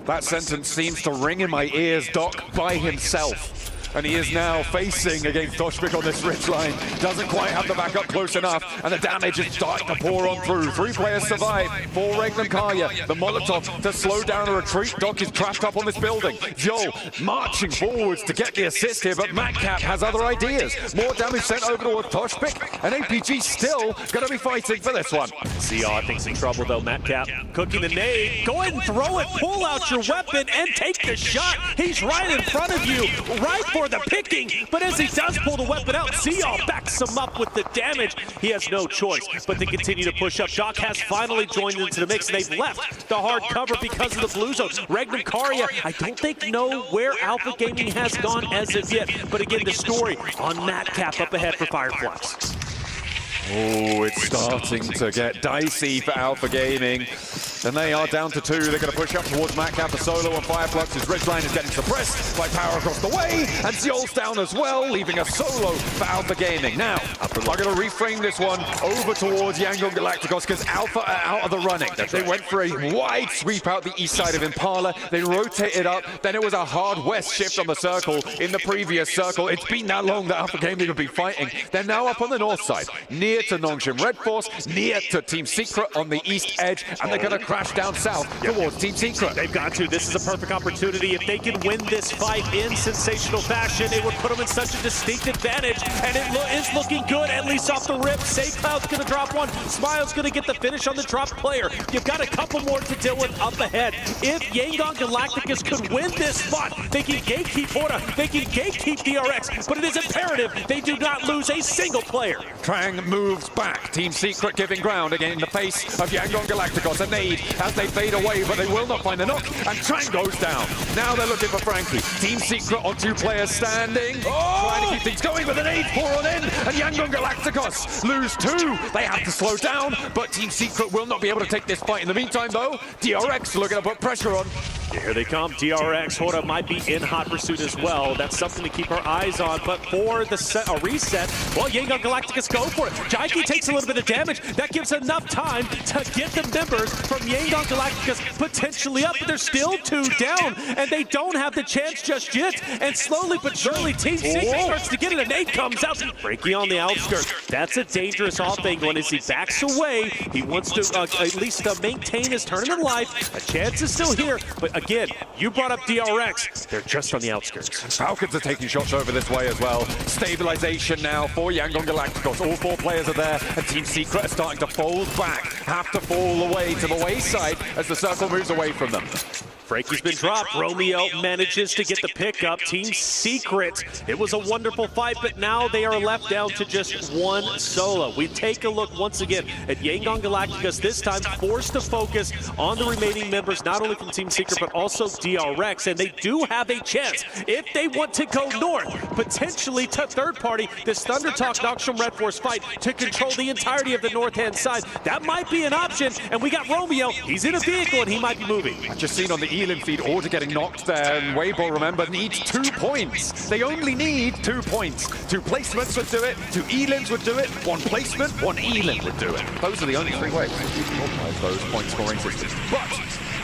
That sentence seems to ring in my ears. Doc by himself. And he is now facing against Toshbik on this ridge line. Doesn't quite have the backup close enough, and the damage is starting to pour on through. 3 players survive for Regnan Kaya. The Molotov to slow down a retreat. Doc is trapped up on this building. Joel marching forwards to get the assist here, but Madcap has other ideas. More damage sent over towards Toshbik, and APG still going to be fighting for this one. Ziol, I think's in trouble though. Madcap cooking the nade. Go ahead and throw it. Pull out your weapon and take the shot. He's right in front of you. Right for for the picking, but as he does pull the weapon out, Zeal backs him up with the damage. He has no choice but to continue to push up. Doc has finally joined into the mix. They've left the hard cover because of the blue zone. Regnum Karia, I don't think know where Alpha Gaming has gone as of yet, but again, the story on Madcap up ahead for Fireflies. Oh, it's starting to get dicey for Alpha Gaming. And they are down to 2. They're going to push up towards Madcap for solo, and Fireflux's ridgeline is getting suppressed by power across the way. And Zeol's down as well, leaving a solo for Alpha Gaming. Now, I'm going to reframe this one over towards Yangon Galacticos because Alpha are out of the running. They went for a wide sweep out the east side of Impala. They rotated up. Then it was a hard west shift on the circle in the previous circle. It's been that long that Alpha Gaming have been fighting. They're now up on the north side, near to Nongshim Red Force, near to Team Secret on the east edge, and they're going to crash down south towards Team Secret. They've got to. This is a perfect opportunity. If they can win this fight in sensational fashion, it would put them in such a distinct advantage, and it is looking good, at least off the rip. Safe Cloud's going to drop one. Smile's going to get the finish on the drop player. You've got a couple more to deal with up ahead. If Yangon Galacticos could win this spot, they can gatekeep Horda, they can gatekeep DRX, but it is imperative they do not lose a single player. Trang moves back. Team Secret giving ground again in the face of Yangon Galacticos. A nade as they fade away, but they will not find the knock, and Trang goes down. Now they're looking for Frankie. Team Secret on 2 players standing. Trying to keep things going, but the nade pour on in, and Yangon Galacticos lose 2. They have to slow down, but Team Secret will not be able to take this fight. In the meantime, though, DRX looking to put pressure on. Here they come. DRX. Horda might be in hot pursuit as well. That's something to keep our eyes on. But for the reset, well, Yangon Galacticos go for it. Jaiki takes a little bit of damage. That gives enough time to get the members from Yangon Galacticos potentially up. But they're still 2 down, and they don't have the chance just yet. And slowly but surely, Team Secret starts to get it. A nade comes out. Breaking on the outskirts. That's a dangerous off angle. And as he backs away, he wants to at least maintain his tournament life. A chance is still here, but again, you brought up DRX. They're just on the outskirts. Falcons are taking shots over this way as well. Stabilization now for Yangon Galacticos. All 4 players are there, and Team Secret are starting to fold back. Have to fall away to the wayside as the circle moves away from them. Frankie's been dropped. Romeo manages to get the pickup. Team Secret, it was a wonderful fight, but now they are left down to just 1 solo. We take a look once again at Yangon Galacticos, this time forced to focus on the remaining members, not only from Team Secret, but also DRX, and they do have a chance, if they want to go north, potentially to third party, this Thunder Talk Nongshim Red Force fight, to control the entirety of the north-hand side. That might be an option, and we got Romeo. He's in a vehicle, and he might be moving. I just seen on the Elim feed, Order getting knocked there, and Weibo, remember, needs 2 points. They only need 2 points. 2 placements would do it, 2 Elims would do it, 1 placement, 1 Elim would do it. Those are the only 3 ways to optimize those point scoring systems.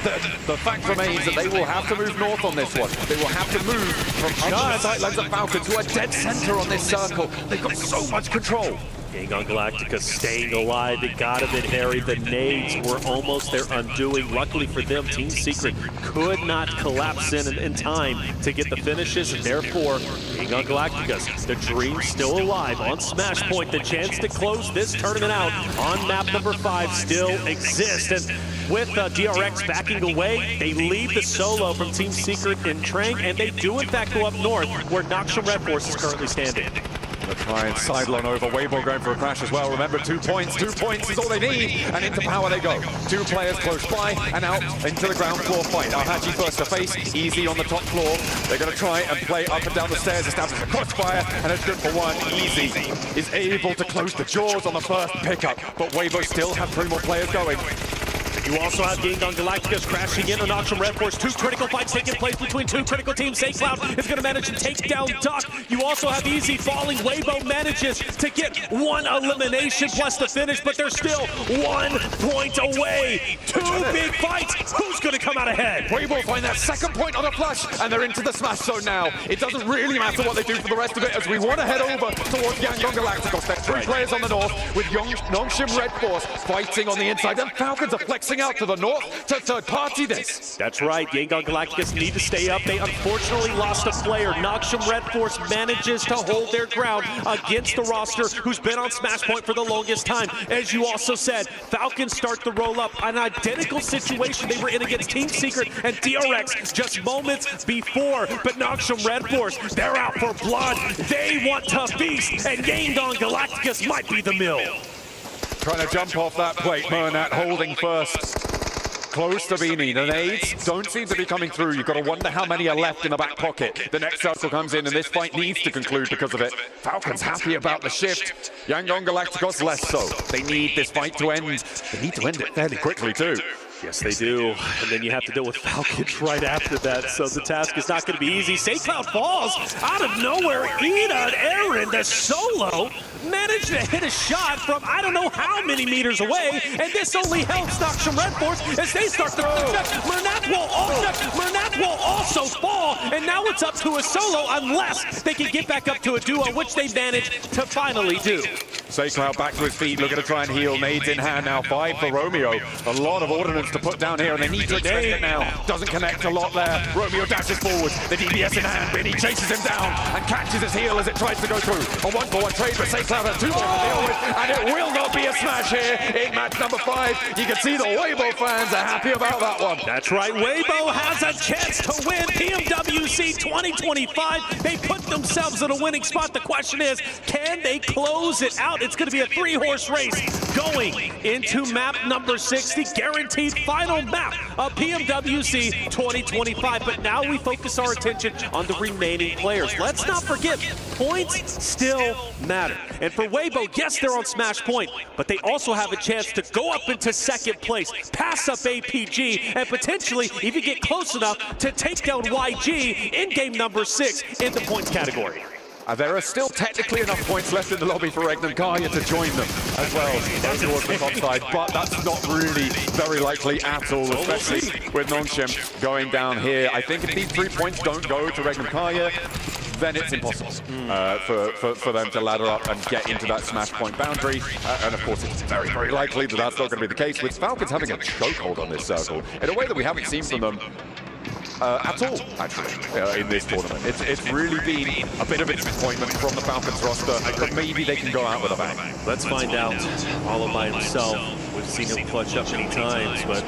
But the fact remains that they will have to move north on this one. They will have to move from under the sightlines of Falcons, who are dead center on this circle. They've got so much control. Yangon Galacticos staying alive. It got a bit hairy. The nades were almost their undoing. Luckily for them, Team Secret could not collapse in time to get the finishes, and therefore, Yangon Galacticos, the dream still alive on Smash Point. The chance to close this tournament out on map number 5 still exists. And with DRX backing away, they leave the solo from Team Secret in Trang, and they do in fact go up north, where Nongshim Red Force is currently standing. They'll try and sidle on over. Weibo going for a crash as well. Remember, 2 points. 2 points is all they need. And into power they go. 2 players close by and out into the ground floor fight. Alhaji first to face. Easy on the top floor. They're going to try and play up and down the stairs. Establish a crossfire. And it's good for 1. Easy is able to close the jaws on the first pickup. But Weibo still have 3 more players going. You also have Yangon Galacticos crashing in on Nongshim Red Force. 2 critical fights taking place between 2 critical teams. Safe Cloud is going to manage to take down Duck. You also have Easy falling. Weibo manages to get 1 elimination plus the finish, but they're still 1 point away. 2 big fights. Who's going to come out ahead? Weibo find that 2nd point on a flush, and they're into the smash zone now. It doesn't really matter what they do for the rest of it, as we want to head over towards Yangon Galacticos. There's 3 players on the north with Nongshim Red Force fighting on the inside, and Falcons are flexing racing out to the north to third party this. That's right, Yangon Galacticos need to stay up. They unfortunately lost a player. Noxium Red Force manages to hold their ground against the roster who's been on Smash Point for the longest time. As you also said, Falcons start to roll up. An identical situation they were in against Team Secret and DRX just moments before. But Noxium Red Force, they're out for blood. They want to feast, and Yangon Galacticos might be the mill. Trying to jump off that plate, Mernat holding first. Close to Beanie. The nades don't seem to be coming through. You've got to wonder how many are left in the back pocket. The next circle comes in, and this fight needs to conclude because of it. Falcons happy about the shift. Yangon Galacticos less so. They need this fight to end. They need to end it fairly quickly, too. Yes, they do. And then you have to deal with Falcons right after that. So the task is not going to be easy. SaCloud falls out of nowhere. Ida and Aaron, the solo, managed to hit a shot from I don't know how many meters away. And this only helps Noxium Red Force as they start to check. Mernat will also fall. And now it's up to a solo unless they can get back up to a duo, which they managed to finally do. SaCloud back to his feet, looking to try and heal. Nades in hand now, 5 for Romeo. A lot of ordnance to put down here, and they need to extend it now. Doesn't connect a lot there. Romeo dashes forward, the DBS in hand. Benny chases him down and catches his heel as it tries to go through. A 1-for-1 trade, but SaCloud has 2 more to deal with, and it will not be a smash here in match number 5. You can see the Weibo fans are happy about that one. That's right, Weibo has a chance to win PMWC 2025. They put themselves in a winning spot. The question is, can they close it out? It's going to be a 3-horse race going into map number 60, guaranteed final map of PMWC 2025. But now we focus our attention on the remaining players. Let's not forget, points still matter. And for Weibo, yes, they're on Smash Point, but they also have a chance to go up into second place, pass up APG, and potentially even get close enough to take down YG in game number 6 in the points category. There are still technically enough points left in the lobby for Regnankaya to join them as well towards the top side, but that's not really very likely at all, especially with Nongshim going down here. I think if these 3 points don't go to Regnankaya, then it's impossible for them to ladder up and get into that Smash Point boundary. And of course, it's very, very likely that that's not going to be the case, with Falcons having a chokehold on this circle in a way that we haven't seen from them at all, actually, in this tournament. It's really been a bit of a disappointment from the Falcons roster, but maybe they can go out with a bang. Let's find out all by himself. We've seen him clutch up many times, but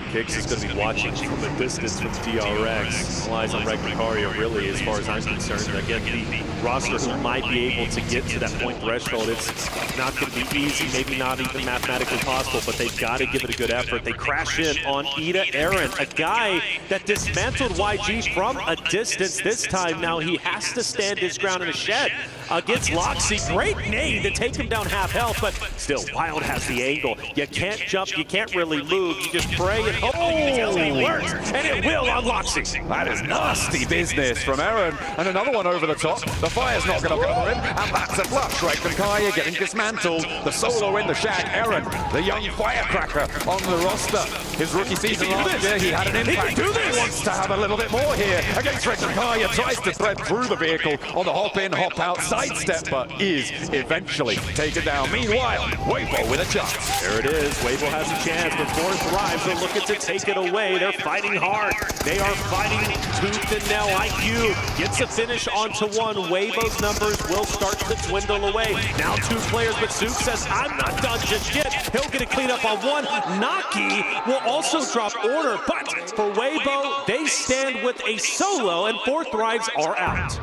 Kix is going to be watching from a distance from DRX. All eyes on Regnankaya, really, as far as I'm concerned. Again, the roster who might be able to get to that point threshold, it's not going to be easy, maybe not even mathematically possible, but they've got to give it a good effort. They crash in on Ida Aaron, a guy that dismantled YG from a distance. This time now he has to stand his ground in a shed against Loxy. Great nade to take him down half health, but still, Wild has the angle. You can't jump, you can't really move, you just pray and hope it works, and it will on Loxy. That is nasty business from Aaron, and another one over the top. The fire's not going to go for him, and that's a flush. Regnankaya getting dismantled. The solo in the shack. Aaron, the young firecracker on the roster. His rookie season last year, he had an impact. He wants to have a little bit more here against Regnankaya. Tries to thread through the vehicle on the hop in, hop out sidestep, but is eventually taken down. Meanwhile, Weibo with a chance. There it is. Weibo has a chance, but Four Thrives are looking to take it away. They're fighting hard. They are fighting tooth and nail. IQ gets a finish onto one. Weibo's numbers will start to dwindle away. Now 2 players, but Zook says, I'm not done just yet. He'll get a clean up on one. Naki will also drop order, but for Weibo, they stand with a solo, and Four Thrives are out.